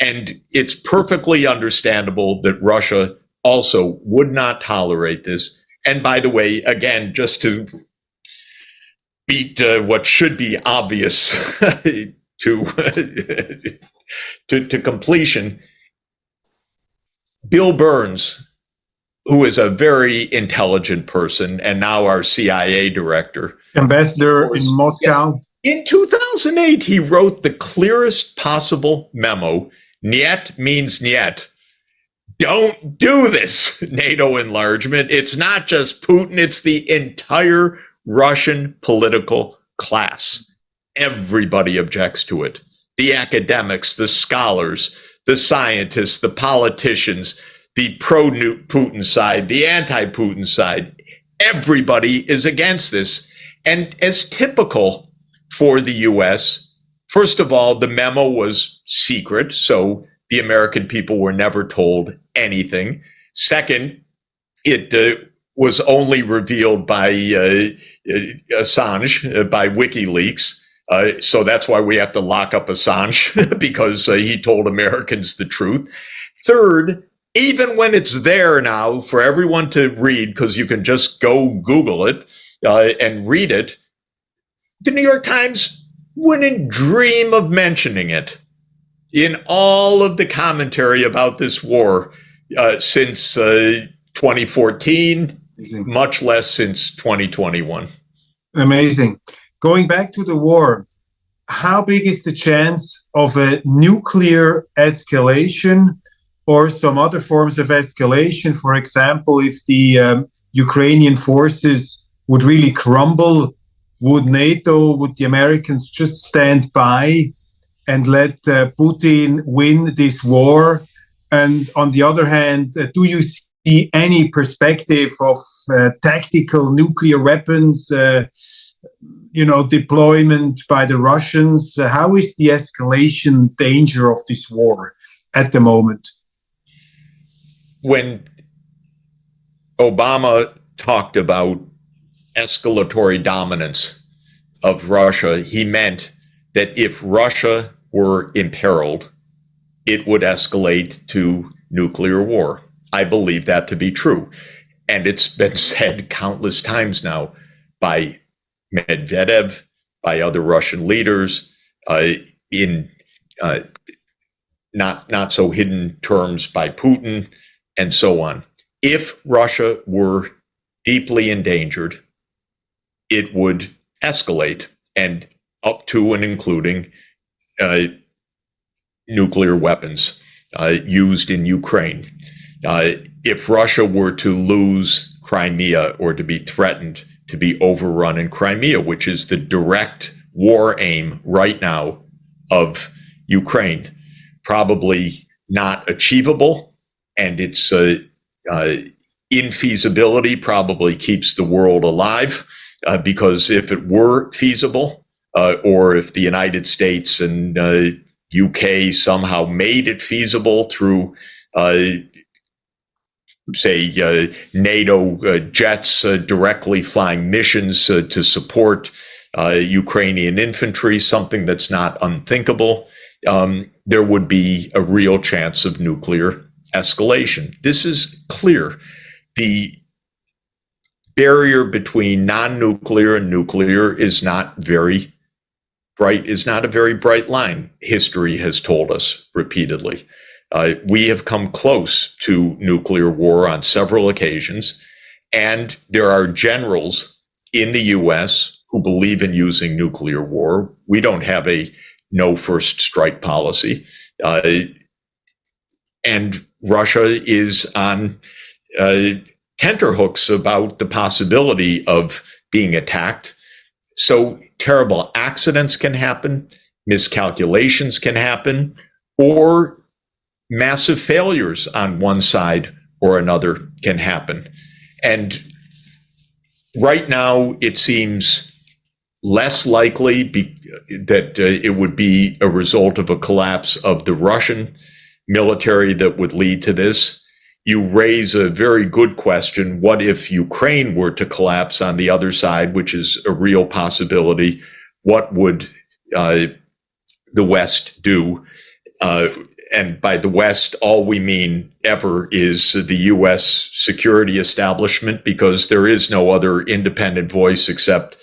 And it's perfectly understandable that Russia also would not tolerate this. And by the way, again, just to beat what should be obvious to completion, Bill Burns, who is a very intelligent person and now our CIA director, ambassador in Moscow. In 2008, he wrote the clearest possible memo. Niet means niet. Don't do this NATO enlargement. It's not just Putin, it's the entire Russian political class. Everybody objects to it. The academics, the scholars, the scientists, the politicians, the pro-Putin side, the anti-Putin side. Everybody is against this. And as typical for the US, first of all, the memo was secret, so the American people were never told anything. Second, it was only revealed by Assange, by WikiLeaks. So that's why we have to lock up Assange, because he told Americans the truth. Third, even when it's there now for everyone to read, because you can just go Google it and read it, the New York Times wouldn't dream of mentioning it in all of the commentary about this war since 2014, much less since 2021. Amazing. Going back to the war, how big is the chance of a nuclear escalation or some other forms of escalation? For example, if the Ukrainian forces would really crumble, would NATO, would the Americans just stand by and let Putin win this war? And on the other hand, do you see see any perspective of tactical nuclear weapons, deployment by the Russians. How is the escalation danger of this war at the moment? When Obama talked about escalatory dominance of Russia, he meant that if Russia were imperiled, it would escalate to nuclear war. I believe that to be true. And it's been said countless times now by Medvedev, by other Russian leaders, in not so hidden terms by Putin, and so on. If Russia were deeply endangered, it would escalate, and up to and including nuclear weapons used in Ukraine. If Russia were to lose Crimea or to be threatened to be overrun in Crimea, which is the direct war aim right now of Ukraine, probably not achievable, and its infeasibility probably keeps the world alive, because if it were feasible, or if the United States and UK somehow made it feasible through NATO jets directly flying missions to support Ukrainian infantry, something that's not unthinkable, there would be a real chance of nuclear escalation. This is clear. The barrier between non-nuclear and nuclear is not a very bright line. History has told us repeatedly. We have come close to nuclear war on several occasions, and there are generals in the U.S. who believe in using nuclear war. We don't have a no first strike policy, and Russia is on tenterhooks about the possibility of being attacked. So terrible accidents can happen, miscalculations can happen, or massive failures on one side or another can happen. And right now, it seems less likely that it would be a result of a collapse of the Russian military that would lead to this. You raise a very good question. What if Ukraine were to collapse on the other side, which is a real possibility? What would the West do? And by the West, all we mean ever is the U.S. security establishment, because there is no other independent voice except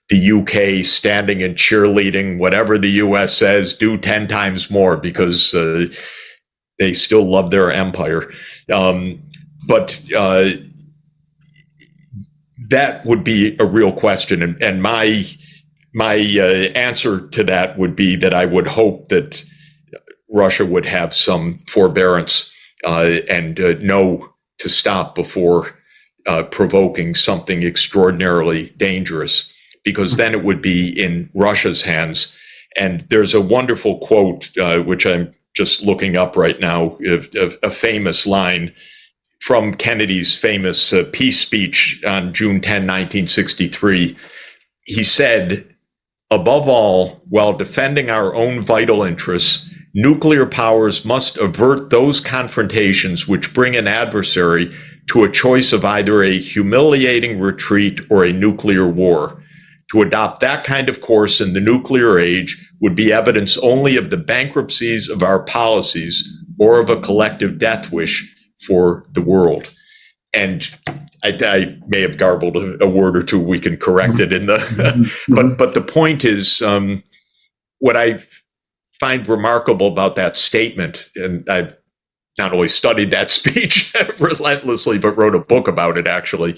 the UK standing and cheerleading whatever the U.S. says, do 10 times more, because they still love their empire. But that would be a real question. And my answer to that would be that I would hope that Russia would have some forbearance and know to stop before provoking something extraordinarily dangerous, because then it would be in Russia's hands. And there's a wonderful quote, which I'm just looking up right now, a famous line from Kennedy's famous peace speech on June 10, 1963. He said, "Above all, while defending our own vital interests, nuclear powers must avert those confrontations which bring an adversary to a choice of either a humiliating retreat or a nuclear war. To adopt that kind of course in the nuclear age would be evidence only of the bankruptcies of our policies or of a collective death wish for the world." And I may have garbled a word or two. We can correct it in the, but the point is, what I find remarkable about that statement, and I've not only studied that speech relentlessly, but wrote a book about it, actually.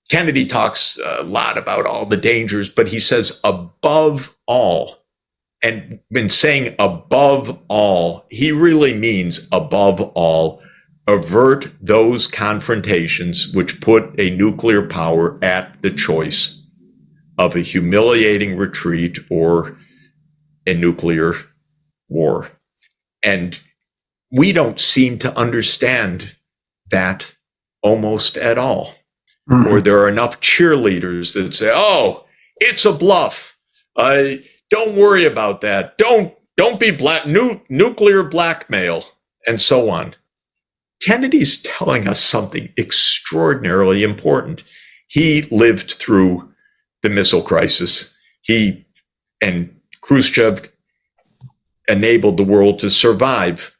Kennedy talks a lot about all the dangers, but he says above all. And when saying above all, he really means above all, avert those confrontations which put a nuclear power at the choice of a humiliating retreat or a nuclear war. And we don't seem to understand that almost at all. Mhm. Or there are enough cheerleaders that say, "Oh, it's a bluff. Don't worry about that. Don't be nuclear blackmail," and so on. Kennedy's telling us something extraordinarily important. He lived through the missile crisis. He and Khrushchev enabled the world to survive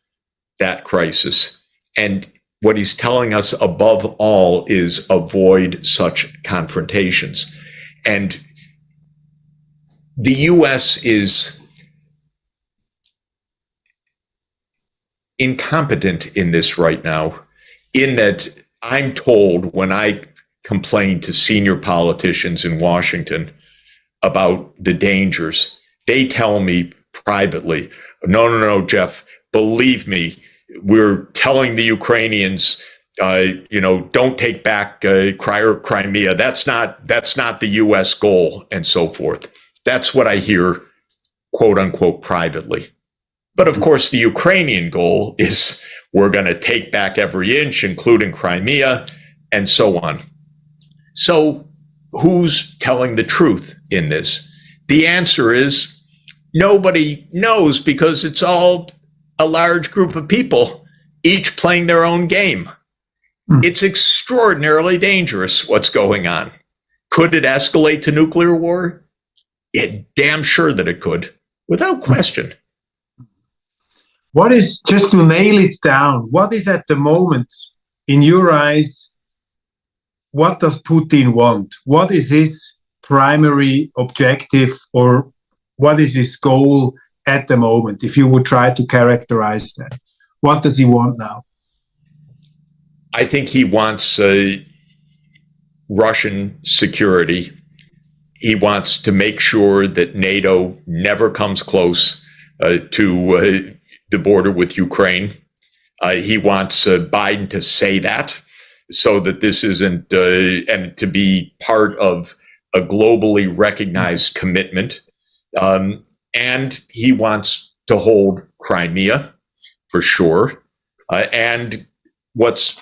that crisis. And what he's telling us above all is avoid such confrontations. And the US is incompetent in this right now, in that I'm told when I complain to senior politicians in Washington about the dangers, they tell me privately, no, Jeff, believe me, we're telling the Ukrainians, don't take back Crimea. That's not the U.S. goal, and so forth. That's what I hear, quote unquote, privately. But of course, the Ukrainian goal is we're going to take back every inch, including Crimea, and so on. So who's telling the truth in this? The answer is nobody knows, because it's all a large group of people, each playing their own game. It's extraordinarily dangerous what's going on. Could it escalate to nuclear war? Yeah, damn sure that it could, without question. What is, just to nail it down, what is at the moment, in your eyes, what does Putin want? What is his primary objective, or what is his goal at the moment, if you would try to characterize that? What does he want now? I think he wants Russian security. He wants to make sure that NATO never comes close to the border with Ukraine. He wants Biden to say that, so that this isn't, and to be part of a globally recognized commitment. And he wants to hold Crimea, for sure. And what's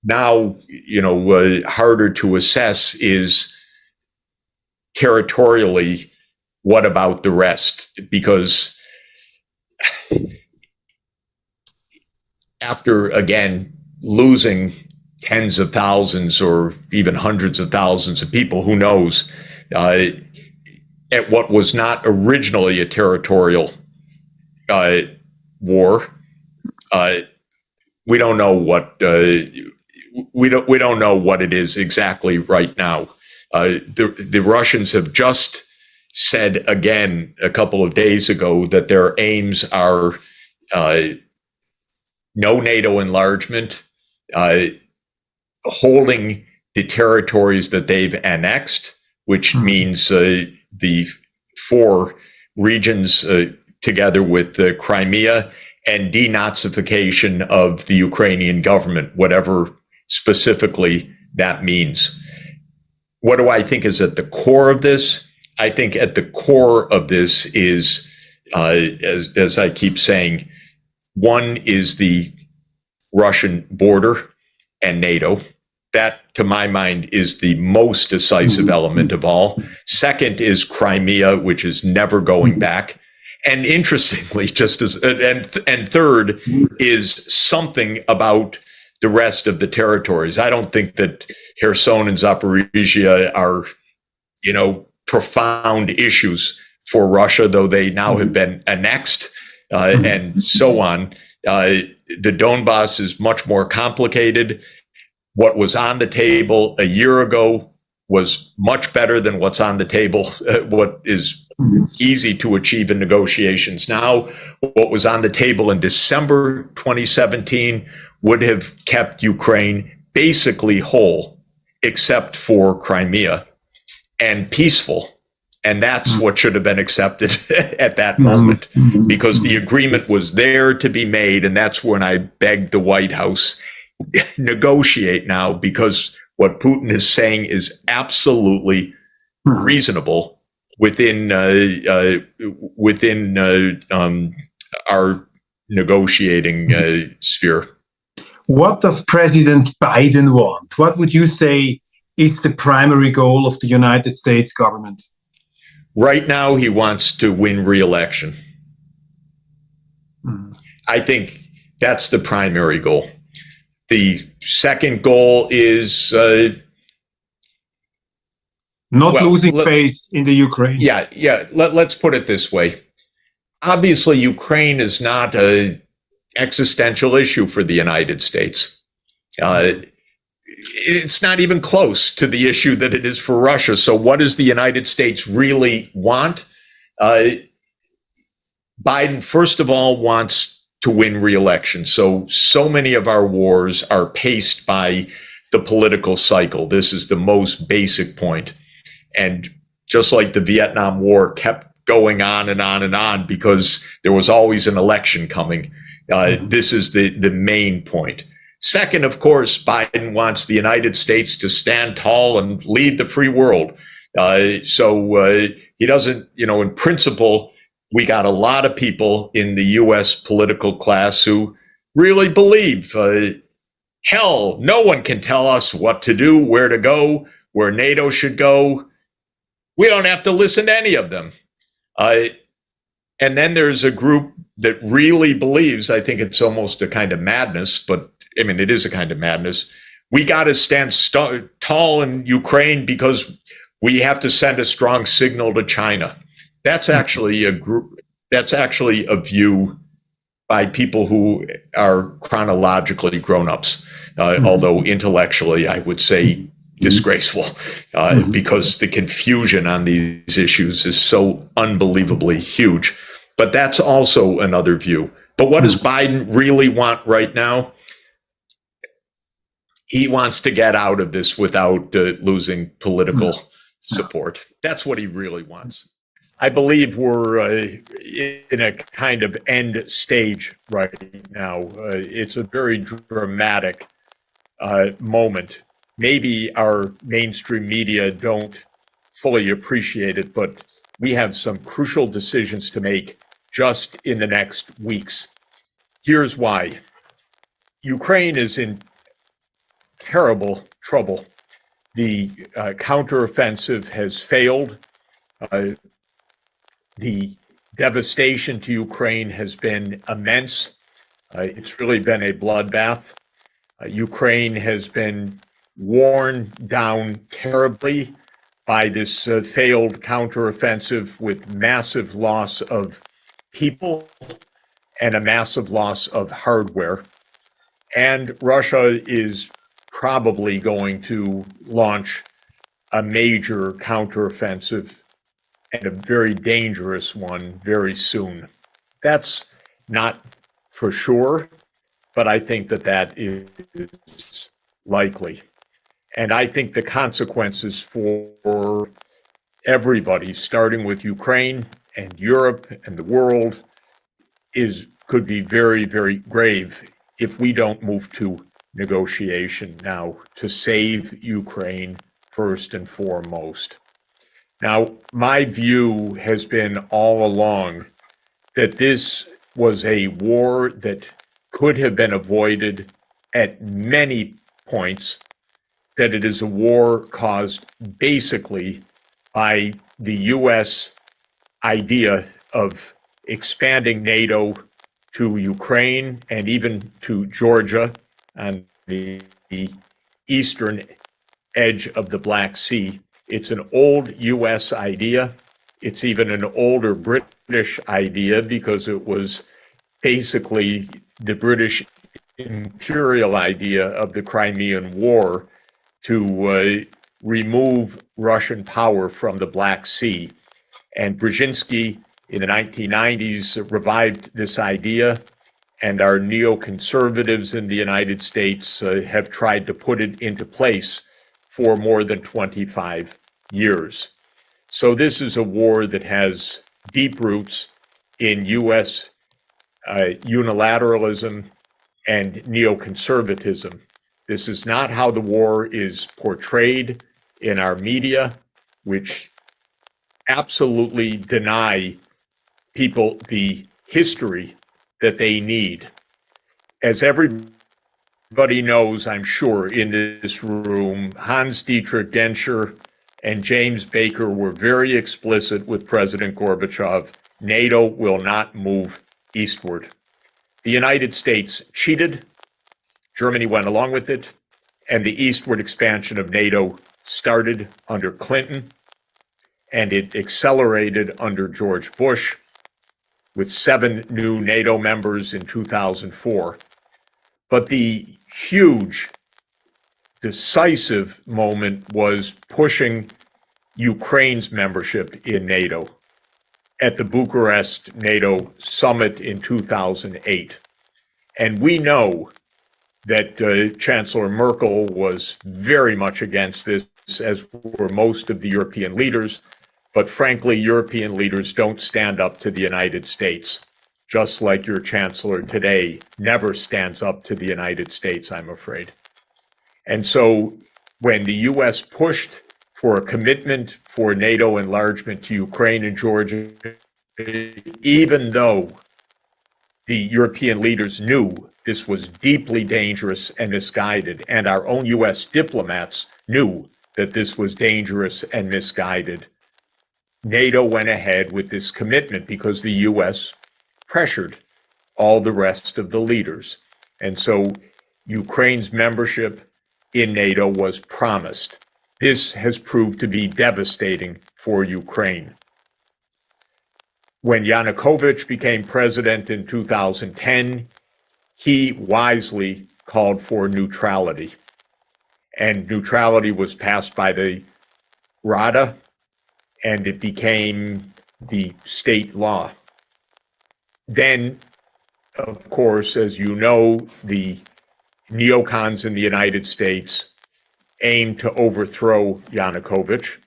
now, harder to assess is territorially, what about the rest? Because after, again, losing tens of thousands or even hundreds of thousands of people, who knows, at what was not originally a territorial war, we don't know what we don't know what it is exactly right now. The Russians have just said again a couple of days ago that their aims are no NATO enlargement, holding the territories that they've annexed, which means the four regions together with the Crimea, and denazification of the Ukrainian government, whatever specifically that means. What do I think is at the core of this? I think at the core of this is, as I keep saying, one is the Russian border and NATO. That, to my mind, is the most decisive element of all. Second is Crimea, which is never going back. And interestingly, and third is something about the rest of the territories. I don't think that Kherson and Zaporizhia are, profound issues for Russia, though they now have been annexed and so on. The Donbass is much more complicated. What was on the table a year ago was much better than what's on the table, what is easy to achieve in negotiations now. What was on the table in December 2017 would have kept Ukraine basically whole, except for Crimea, and peaceful. And that's what should have been accepted at that moment, because the agreement was there to be made. And that's when I begged the White House, negotiate now, because what Putin is saying is absolutely reasonable within our negotiating sphere. What does President Biden want? What would you say is the primary goal of the United States government? Right now, he wants to win re-election. I think that's the primary goal. The second goal is not losing face in the Ukraine. Yeah. Let's put it this way. Obviously, Ukraine is not an existential issue for the United States. It's not even close to the issue that it is for Russia. So what does the United States really want? Biden, first of all, wants to win re-election. So many of our wars are paced by the political cycle. This is the most basic point. And just like the Vietnam War kept going on and on and on because there was always an election coming. This is the main point. Second, of course, Biden wants the United States to stand tall and lead the free world. He doesn't, in principle, we got a lot of people in the U.S. political class who really believe, hell, no one can tell us what to do, where to go, where NATO should go. We don't have to listen to any of them. And then there's a group that really believes, I think it's almost a kind of madness, but I mean, it is a kind of madness. We got to stand tall in Ukraine because we have to send a strong signal to China. That's actually a view by people who are chronologically grown-ups, although intellectually, I would say disgraceful, because the confusion on these issues is so unbelievably huge. But that's also another view. But what does Biden really want right now? He wants to get out of this without losing political support. That's what he really wants. I believe we're in a kind of end stage right now. It's a very dramatic moment. Maybe our mainstream media don't fully appreciate it, but we have some crucial decisions to make just in the next weeks. Here's why. Ukraine is in terrible trouble. The counteroffensive has failed. The devastation to Ukraine has been immense. It's really been a bloodbath. Ukraine has been worn down terribly by this failed counteroffensive with massive loss of people and a massive loss of hardware. And Russia is probably going to launch a major counteroffensive and a very dangerous one very soon. That's not for sure, but I think that is likely. And I think the consequences for everybody, starting with Ukraine and Europe and the world, could be very, very grave if we don't move to negotiation now to save Ukraine first and foremost. Now, my view has been all along that this was a war that could have been avoided at many points, that it is a war caused basically by the U.S. idea of expanding NATO to Ukraine and even to Georgia on the eastern edge of the Black Sea. It's an old U.S. idea. It's even an older British idea because it was basically the British imperial idea of the Crimean War to remove Russian power from the Black Sea. And Brzezinski in the 1990s revived this idea, and our neoconservatives in the United States have tried to put it into place for more than 25 years. So this is a war that has deep roots in U.S. Unilateralism and neoconservatism. This is not how the war is portrayed in our media, which absolutely deny people the history that they need. As everybody everybody knows, I'm sure, in this room, Hans-Dietrich Genscher and James Baker were very explicit with President Gorbachev. NATO will not move eastward. The United States cheated. Germany went along with it. And the eastward expansion of NATO started under Clinton, and it accelerated under George Bush with 7 new NATO members in 2004. But the huge, decisive moment was pushing Ukraine's membership in NATO at the Bucharest NATO summit in 2008. And we know that Chancellor Merkel was very much against this, as were most of the European leaders. But frankly, European leaders don't stand up to the United States, just like your chancellor today never stands up to the United States, I'm afraid. And so when the US pushed for a commitment for NATO enlargement to Ukraine and Georgia, even though the European leaders knew this was deeply dangerous and misguided, and our own US diplomats knew that this was dangerous and misguided, NATO went ahead with this commitment because the US pressured all the rest of the leaders. And so Ukraine's membership in NATO was promised. This has proved to be devastating for Ukraine. When Yanukovych became president in 2010, he wisely called for neutrality. And neutrality was passed by the Rada, and it became the state law. Then, of course, as you know, the neocons in the United States aimed to overthrow Yanukovych.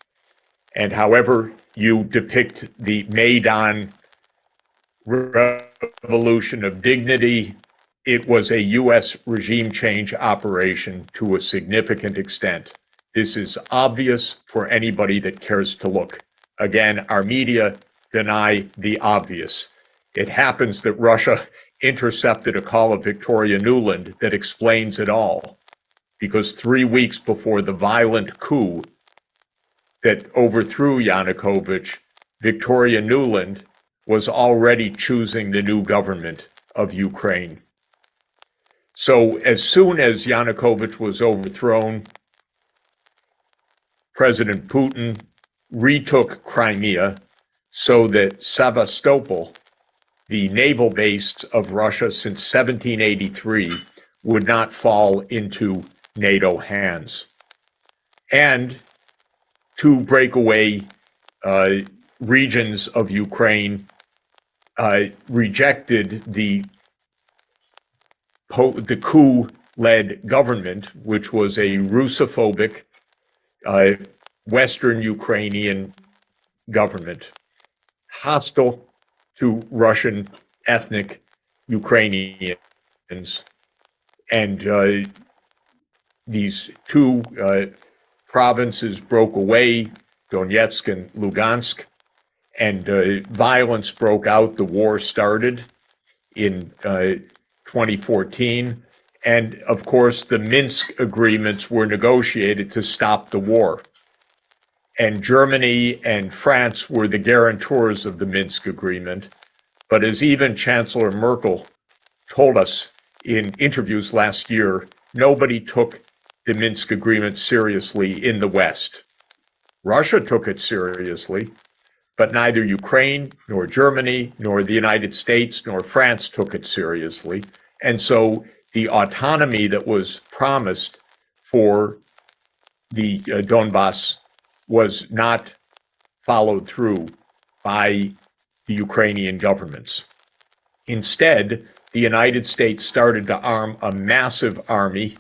And however you depict the Maidan revolution of dignity, it was a US regime change operation to a significant extent. This is obvious for anybody that cares to look. Again, our media deny the obvious. It happens that Russia intercepted a call of Victoria Nuland that explains it all, because 3 weeks before the violent coup that overthrew Yanukovych, Victoria Nuland was already choosing the new government of Ukraine. So as soon as Yanukovych was overthrown, President Putin retook Crimea so that Sevastopol, the naval base of Russia since 1783, would not fall into NATO hands. And to break away regions of Ukraine, rejected the coup-led government, which was a Russophobic Western Ukrainian government, hostile to Russian ethnic Ukrainians. And these two provinces broke away, Donetsk and Lugansk, and violence broke out. The war started in 2014. And of course, the Minsk agreements were negotiated to stop the war. And Germany and France were the guarantors of the Minsk agreement. But as even Chancellor Merkel told us in interviews last year, nobody took the Minsk agreement seriously in the West. Russia took it seriously, but neither Ukraine, nor Germany, nor the United States, nor France took it seriously. And so the autonomy that was promised for the Donbass was not followed through by the Ukrainian governments. Instead, the United States started to arm a massive army,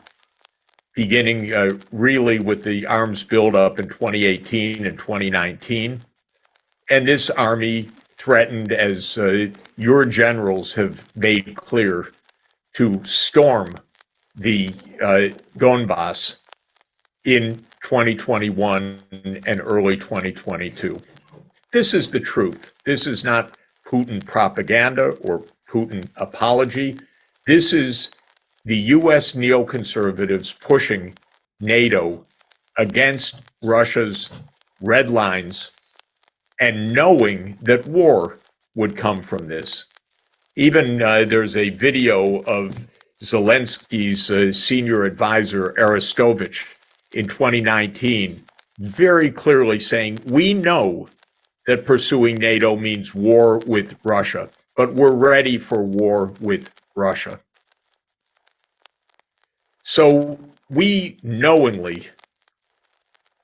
beginning really with the arms buildup in 2018 and 2019. And this army threatened, as your generals have made clear, to storm the Donbass in 2021 and early 2022. This is the truth. This is not Putin propaganda or Putin apology. This is the US neoconservatives pushing NATO against Russia's red lines and knowing that war would come from this. Even there's a video of Zelensky's senior advisor, Arestovich, in 2019, very clearly saying, we know that pursuing NATO means war with Russia, but we're ready for war with Russia. So we knowingly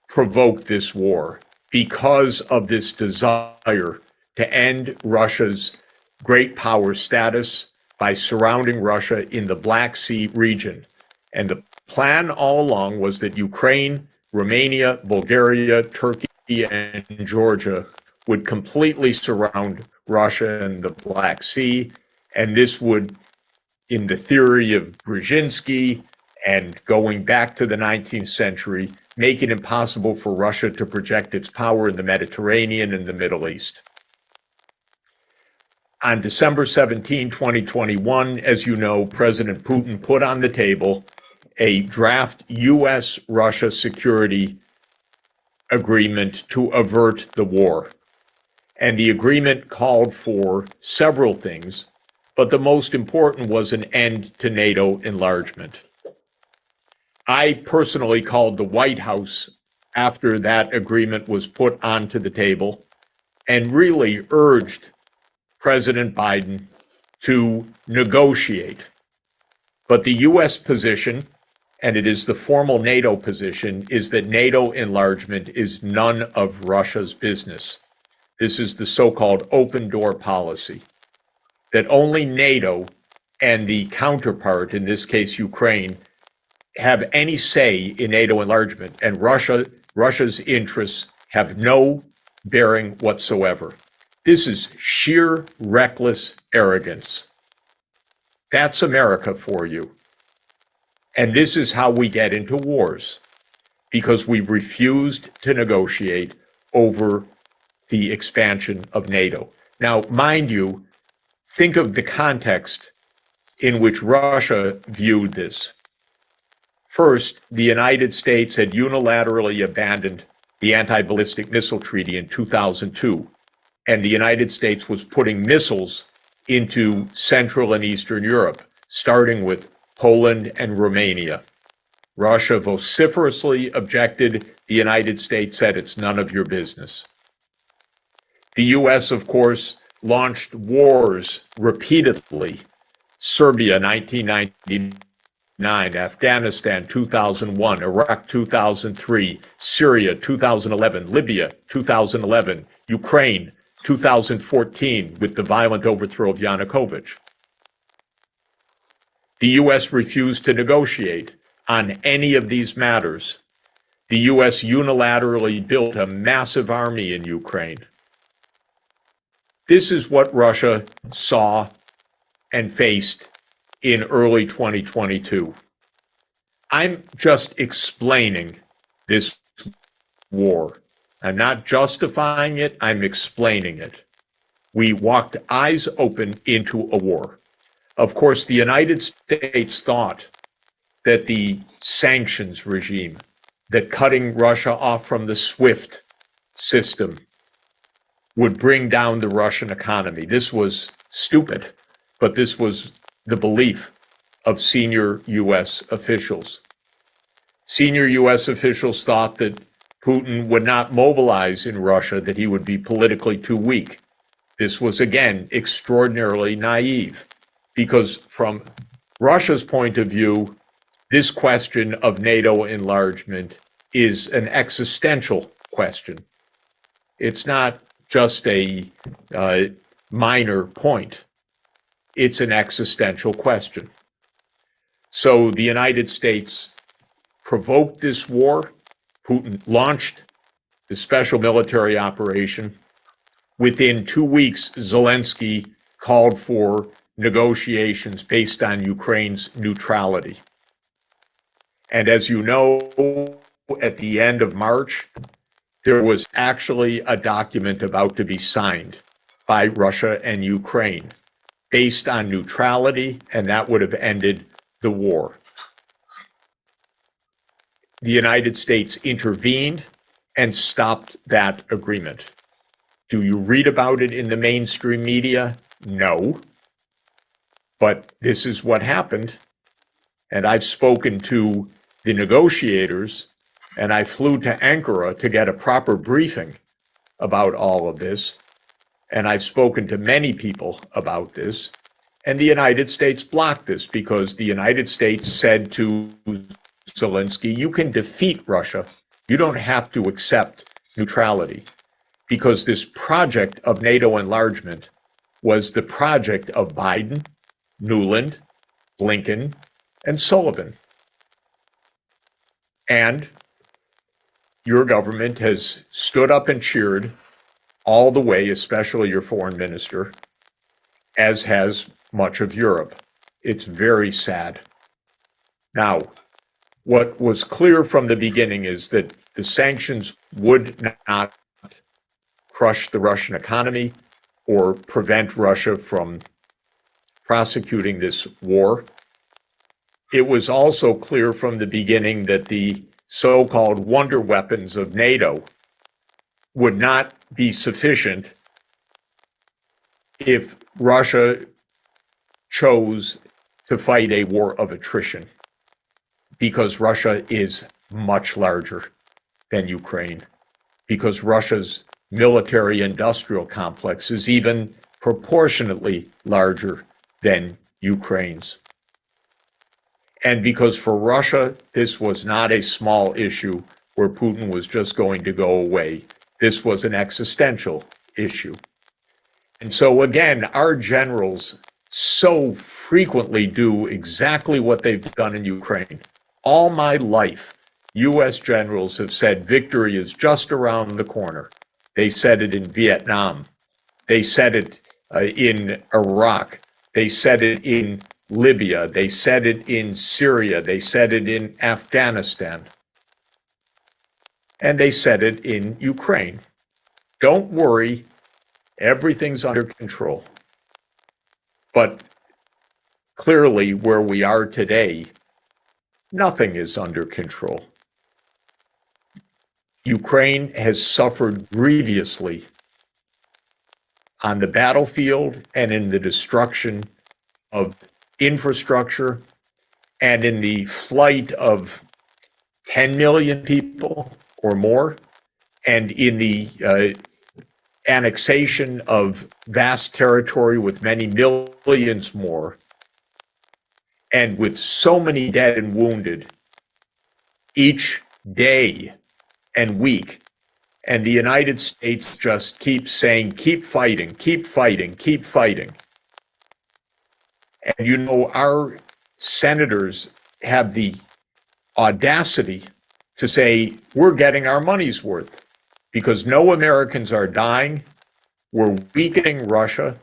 provoked this war because of this desire to end Russia's great power status by surrounding Russia in the Black Sea region. And the plan all along was that Ukraine, Romania, Bulgaria, Turkey, and Georgia would completely surround Russia and the Black Sea. And this would, in the theory of Brzezinski and going back to the 19th century, make it impossible for Russia to project its power in the Mediterranean and the Middle East. On December 17, 2021, as you know, President Putin put on the table a draft U.S.-Russia security agreement to avert the war. And the agreement called for several things, but the most important was an end to NATO enlargement. I personally called the White House after that agreement was put onto the table and really urged President Biden to negotiate. But the U.S. position, and it is the formal NATO position, is that NATO enlargement is none of Russia's business. This is the so-called open door policy, that only NATO and the counterpart, in this case Ukraine, have any say in NATO enlargement, and Russia's interests have no bearing whatsoever. This is sheer reckless arrogance. That's America for you. And this is how we get into wars, because we refused to negotiate over the expansion of NATO. Now, mind you, think of the context in which Russia viewed this. First, the United States had unilaterally abandoned the anti-ballistic missile treaty in 2002, and the United States was putting missiles into Central and Eastern Europe, starting with Poland and Romania. Russia vociferously objected. The United States said it's none of your business. The U.S., of course, launched wars repeatedly. Serbia, 1999, Afghanistan, 2001, Iraq, 2003, Syria, 2011, Libya, 2011, Ukraine, 2014, with the violent overthrow of Yanukovych. The U.S. refused to negotiate on any of these matters. The U.S. unilaterally built a massive army in Ukraine. This is what Russia saw and faced in early 2022. I'm just explaining this war. I'm not justifying it, I'm explaining it. We walked eyes open into a war. Of course, the United States thought that the sanctions regime, that cutting Russia off from the SWIFT system would bring down the Russian economy. This was stupid, but this was the belief of senior U.S. officials. Senior U.S. officials thought that Putin would not mobilize in Russia, that he would be politically too weak. This was, again, extraordinarily naive, because from Russia's point of view, this question of NATO enlargement is an existential question. It's not just a minor point. It's an existential question. So the United States provoked this war. Putin launched the special military operation. Within 2 weeks, Zelensky called for negotiations based on Ukraine's neutrality. And as you know, at the end of March, there was actually a document about to be signed by Russia and Ukraine based on neutrality, and that would have ended the war. The United States intervened and stopped that agreement. Do you read about it in the mainstream media? No. But this is what happened. And I've spoken to the negotiators, and I flew to Ankara to get a proper briefing about all of this. And I've spoken to many people about this. And the United States blocked this because the United States said to Zelensky, you can defeat Russia. You don't have to accept neutrality, because this project of NATO enlargement was the project of Biden, Nuland, Blinken, and Sullivan. And your government has stood up and cheered all the way, especially your foreign minister, as has much of Europe. It's very sad. Now, what was clear from the beginning is that the sanctions would not crush the Russian economy or prevent Russia from prosecuting this war. It was also clear from the beginning that the so-called wonder weapons of NATO would not be sufficient if Russia chose to fight a war of attrition, because Russia is much larger than Ukraine, because Russia's military-industrial complex is even proportionately larger than Ukraine's. And because for Russia, this was not a small issue where Putin was just going to go away. This was an existential issue. And so again, our generals so frequently do exactly what they've done in Ukraine. All my life, U.S. generals have said victory is just around the corner. They said it in Vietnam. They said it in Iraq. They said it in Libya. They said it in Syria. They said it in Afghanistan. And they said it in Ukraine. Don't worry, everything's under control. But clearly, where we are today, nothing is under control. Ukraine has suffered grievously on the battlefield and in the destruction of infrastructure and in the flight of 10 million people or more, and in the annexation of vast territory with many millions more, and with so many dead and wounded each day and week. And the United States just keeps saying, keep fighting, keep fighting, keep fighting. And you know, our senators have the audacity to say, we're getting our money's worth because no Americans are dying, we're weakening Russia,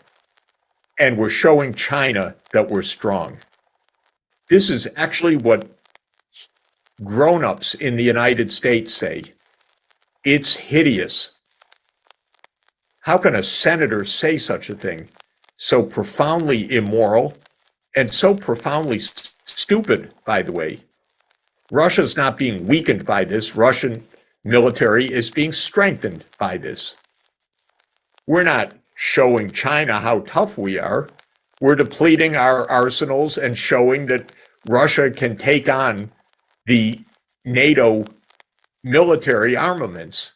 and we're showing China that we're strong. This is actually what grown-ups in the United States say. It's hideous. How can a senator say such a thing? So profoundly immoral and so profoundly stupid, by the way. Russia's not being weakened by this. Russian military is being strengthened by this. We're not showing China how tough we are. We're depleting our arsenals and showing that Russia can take on the NATO military armaments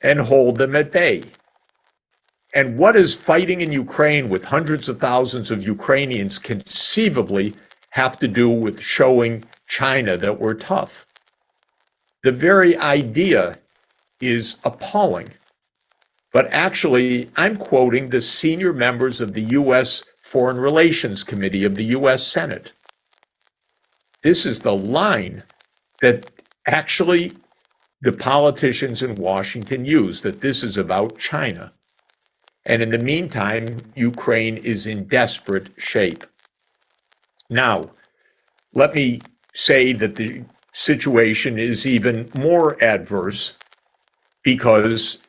and hold them at bay. And what does fighting in Ukraine with hundreds of thousands of Ukrainians conceivably have to do with showing China that we're tough? The very idea is appalling. But actually, I'm quoting the senior members of the U.S. Foreign Relations Committee of the U.S. Senate. This is the line that actually the politicians in Washington use, that this is about China. And in the meantime, Ukraine is in desperate shape. Now, let me say that the situation is even more adverse because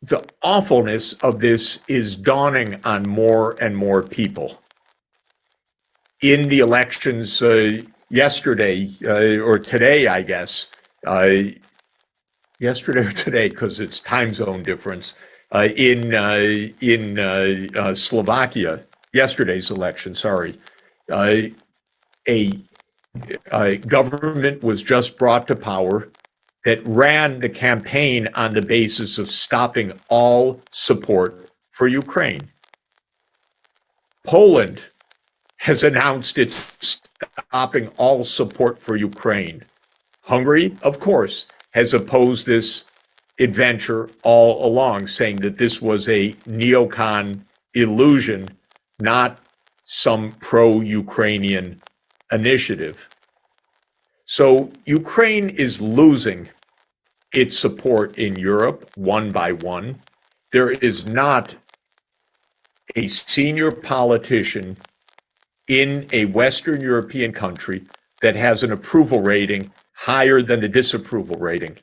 the awfulness of this is dawning on more and more people. in the elections yesterday or today, I guess, yesterday or today, because it's time zone difference, in Slovakia, yesterday's election, sorry, a government was just brought to power that ran the campaign on the basis of stopping all support for Ukraine. Poland has announced it's stopping all support for Ukraine. Hungary, of course, has opposed this adventure all along, saying that this was a neocon illusion, not some pro-Ukrainian initiative. So Ukraine is losing its support in Europe one by one. There is not a senior politician in a Western European country that has an approval rating higher than the disapproval rating.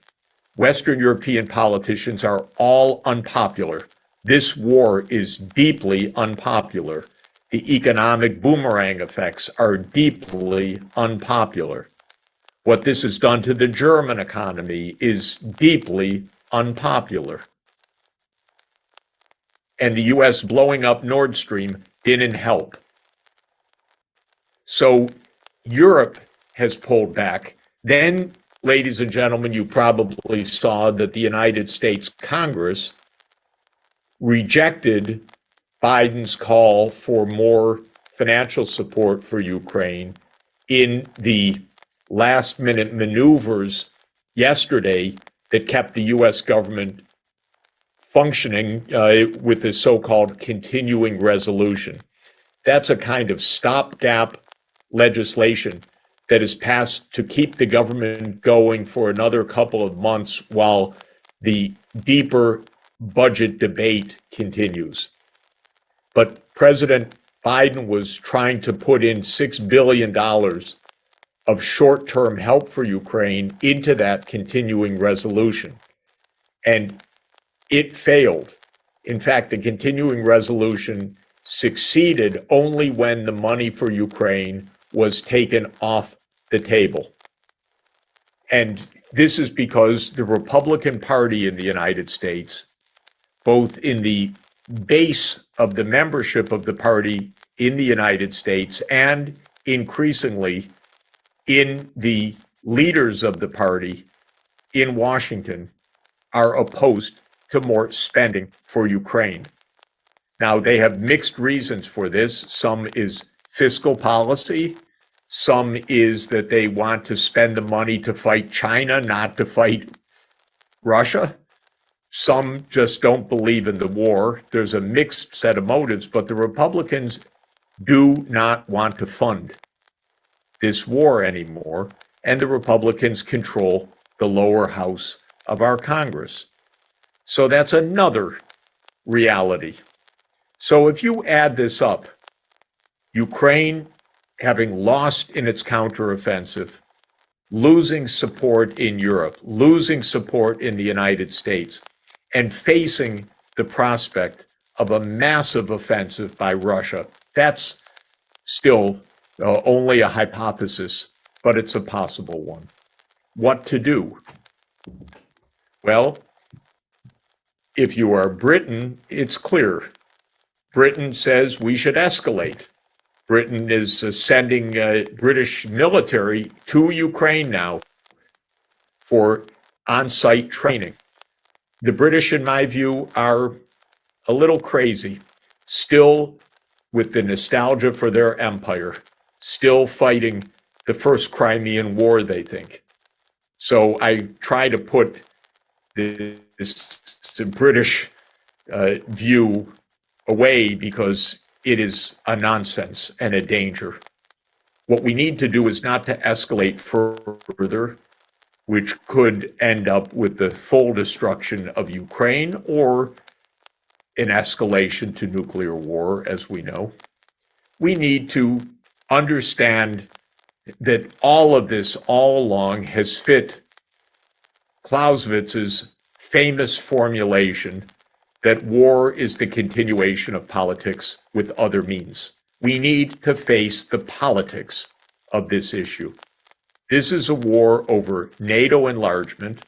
Western European politicians are all unpopular. This war is deeply unpopular. The economic boomerang effects are deeply unpopular. What this has done to the German economy is deeply unpopular. And the US blowing up Nord Stream didn't help. So Europe has pulled back. Then, ladies and gentlemen, you probably saw that the United States Congress rejected Biden's call for more financial support for Ukraine in the last-minute maneuvers yesterday that kept the U.S. government functioning with this so-called continuing resolution. That's a kind of stopgap legislation that is passed to keep the government going for another couple of months while the deeper budget debate continues. But President Biden was trying to put in $6 billion of short-term help for Ukraine into that continuing resolution. And it failed. In fact, the continuing resolution succeeded only when the money for Ukraine was taken off the table. And this is because the Republican Party in the United States, both in the base of the membership of the party in the United States and increasingly in the leaders of the party in Washington, are opposed to more spending for Ukraine. Now, they have mixed reasons for this. Some is fiscal policy. Some is that they want to spend the money to fight China, not to fight Russia. Some just don't believe in the war. There's a mixed set of motives, but the Republicans do not want to fund this war anymore, and the Republicans control the lower house of our Congress. So that's another reality. So if you add this up, Ukraine having lost in its counteroffensive, losing support in Europe, losing support in the United States, and facing the prospect of a massive offensive by Russia, that's still only a hypothesis, but it's a possible one. What to do? Well, if you are Britain, it's clear. Britain says we should escalate. Britain is sending British military to Ukraine now for on-site training. The British, in my view, are a little crazy, still with the nostalgia for their empire, still fighting the first Crimean War, they think. So I try to put this British view away because it is a nonsense and a danger. What we need to do is not to escalate further, which could end up with the full destruction of Ukraine or an escalation to nuclear war, as we know. We need to understand that all of this all along has fit Clausewitz's famous formulation that war is the continuation of politics with other means. we need to face the politics of this issue. This is a war over NATO enlargement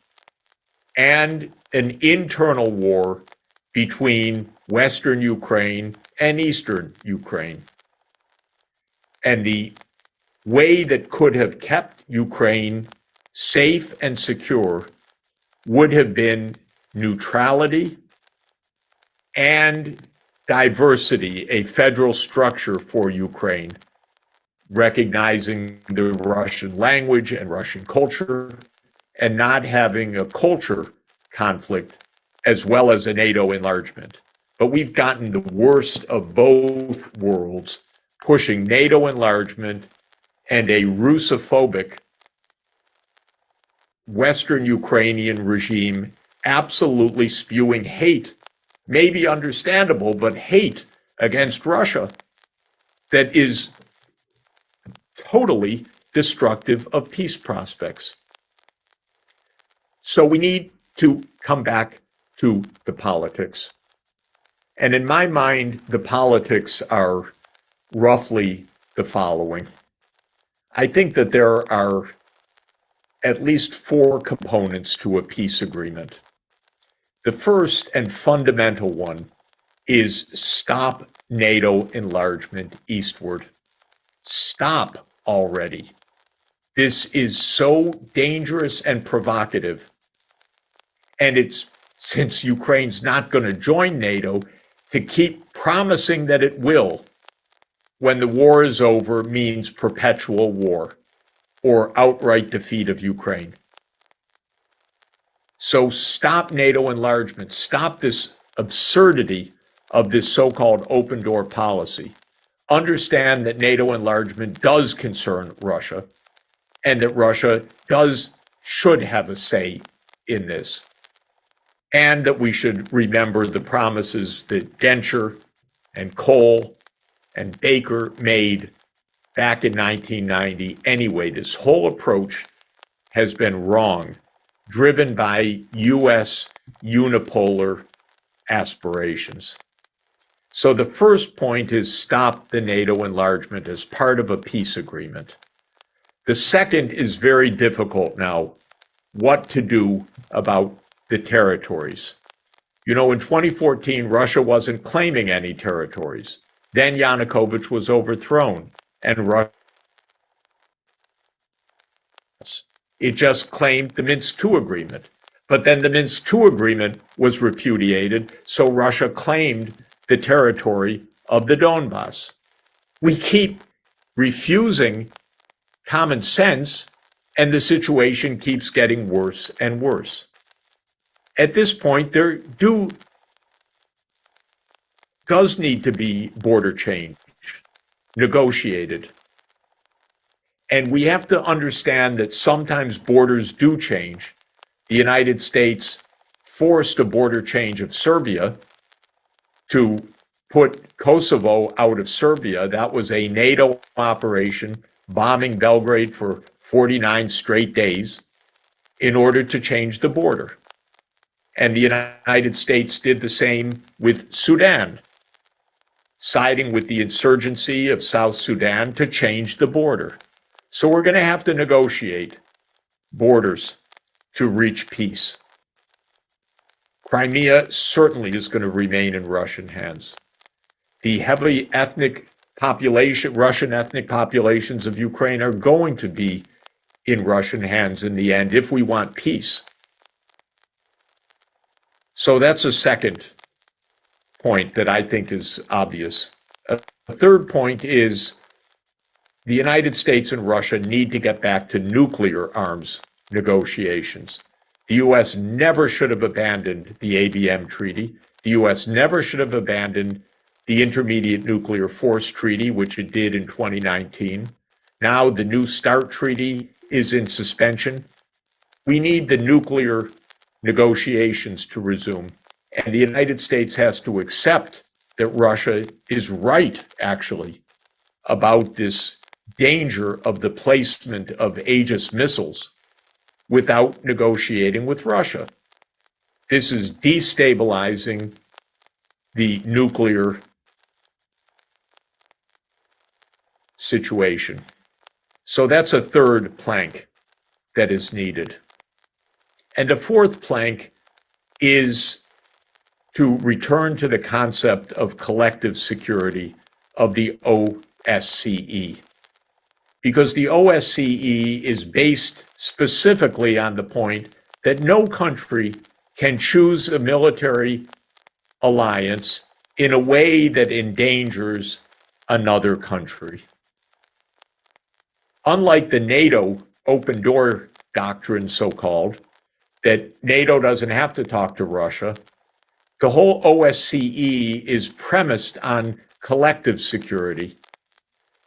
and an internal war between Western Ukraine and Eastern Ukraine. And the way that could have kept Ukraine safe and secure would have been neutrality and diversity, a federal structure for Ukraine, recognizing the Russian language and Russian culture, and not having a culture conflict as well as a NATO enlargement. But we've gotten the worst of both worlds, pushing NATO enlargement and a Russophobic Western Ukrainian regime absolutely spewing hate, maybe understandable, but hate against Russia that is totally destructive of peace prospects. So we need to come back to the politics. And in my mind, the politics are roughly the following. I think that there are at least 4 components to a peace agreement. The first and fundamental one is stop NATO enlargement eastward. Stop already. This is so dangerous and provocative. And it's, since Ukraine's not going to join NATO, to keep promising that it will, when the war is over, means perpetual war or outright defeat of Ukraine. So stop NATO enlargement. Stop this absurdity of this so-called open door policy. Understand that NATO enlargement does concern Russia and that Russia should have a say in this. And that we should remember the promises that Genscher and Kohl and Baker made back in 1990. Anyway, this whole approach has been wrong, driven by U.S. unipolar aspirations. So the first point is stop the NATO enlargement as part of a peace agreement. The second is very difficult now, what to do about the territories. You know, in 2014, Russia wasn't claiming any territories. Then Yanukovych was overthrown, and Russia, it just claimed the Minsk II agreement. But then the Minsk II agreement was repudiated, so Russia claimed the territory of the Donbass. We keep refusing common sense, and the situation keeps getting worse and worse. At this point, there does need to be border change negotiated. And we have to understand that sometimes borders do change. The United States forced a border change of Serbia to put Kosovo out of Serbia. That was a NATO operation, bombing Belgrade for 49 straight days in order to change the border. And the United States did the same with Sudan, siding with the insurgency of South Sudan to change the border. So we're going to have to negotiate borders to reach peace. Crimea certainly is going to remain in Russian hands. The heavily Russian ethnic populations of Ukraine are going to be in Russian hands in the end if we want peace. So that's a second point that I think is obvious. A third point is the United States and Russia need to get back to nuclear arms negotiations. The U.S. never should have abandoned the ABM treaty. The U.S. never should have abandoned the Intermediate Nuclear Force Treaty, which it did in 2019. Now the New START treaty is in suspension. We need the nuclear negotiations to resume. And the United States has to accept that Russia is right, actually, about this danger of the placement of Aegis missiles without negotiating with Russia. This is destabilizing the nuclear situation. So that's a third plank that is needed. And a fourth plank is to return to the concept of collective security of the OSCE. Because the OSCE is based specifically on the point that no country can choose a military alliance in a way that endangers another country. Unlike the NATO open door doctrine, so-called, that NATO doesn't have to talk to Russia, the whole OSCE is premised on collective security,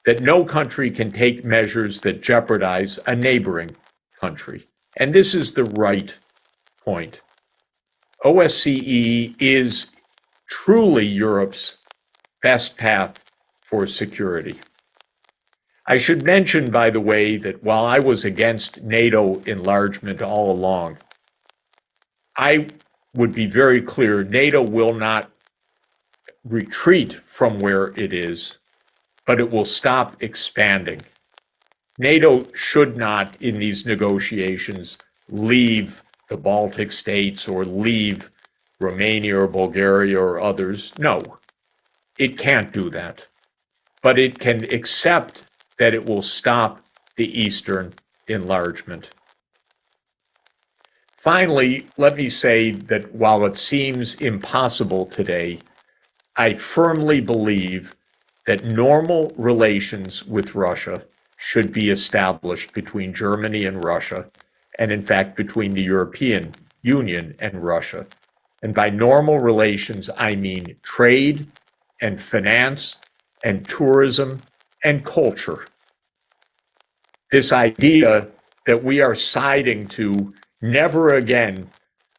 that no country can take measures that jeopardize a neighboring country. And this is the right point. OSCE is truly Europe's best path for security. I should mention, by the way, that while I was against NATO enlargement all along, I would be very clear, NATO will not retreat from where it is, but it will stop expanding. NATO should not, in these negotiations, leave the Baltic states or leave Romania or Bulgaria or others. No, it can't do that. But it can accept that it will stop the Eastern enlargement. Finally, let me say that while it seems impossible today, I firmly believe that normal relations with Russia should be established between Germany and Russia, and in fact between the European Union and Russia. And by normal relations, I mean trade and finance and tourism and culture. This idea that we are siding to never again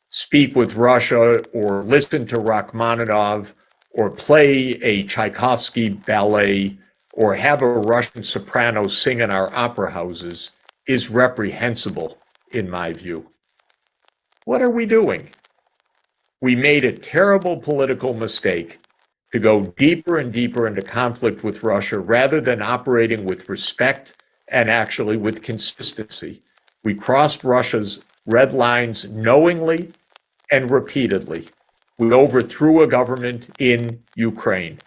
speak with Russia or listen to Rachmaninoff or play a Tchaikovsky ballet or have a Russian soprano sing in our opera houses is reprehensible, in my view. What are we doing? We made a terrible political mistake to go deeper and deeper into conflict with Russia rather than operating with respect and actually with consistency. We crossed Russia's red lines knowingly and repeatedly. We overthrew a government in Ukraine.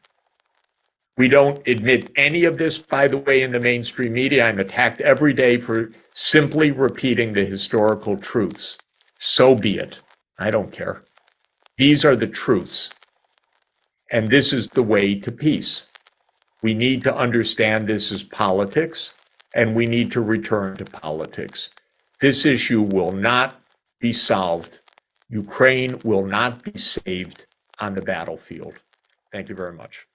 We don't admit any of this, by the way, in the mainstream media. I'm attacked every day for simply repeating the historical truths. So be it. I don't care. These are the truths. And this is the way to peace. We need to understand this as politics, and we need to return to politics. This issue will not be solved. Ukraine will not be saved on the battlefield. Thank you very much.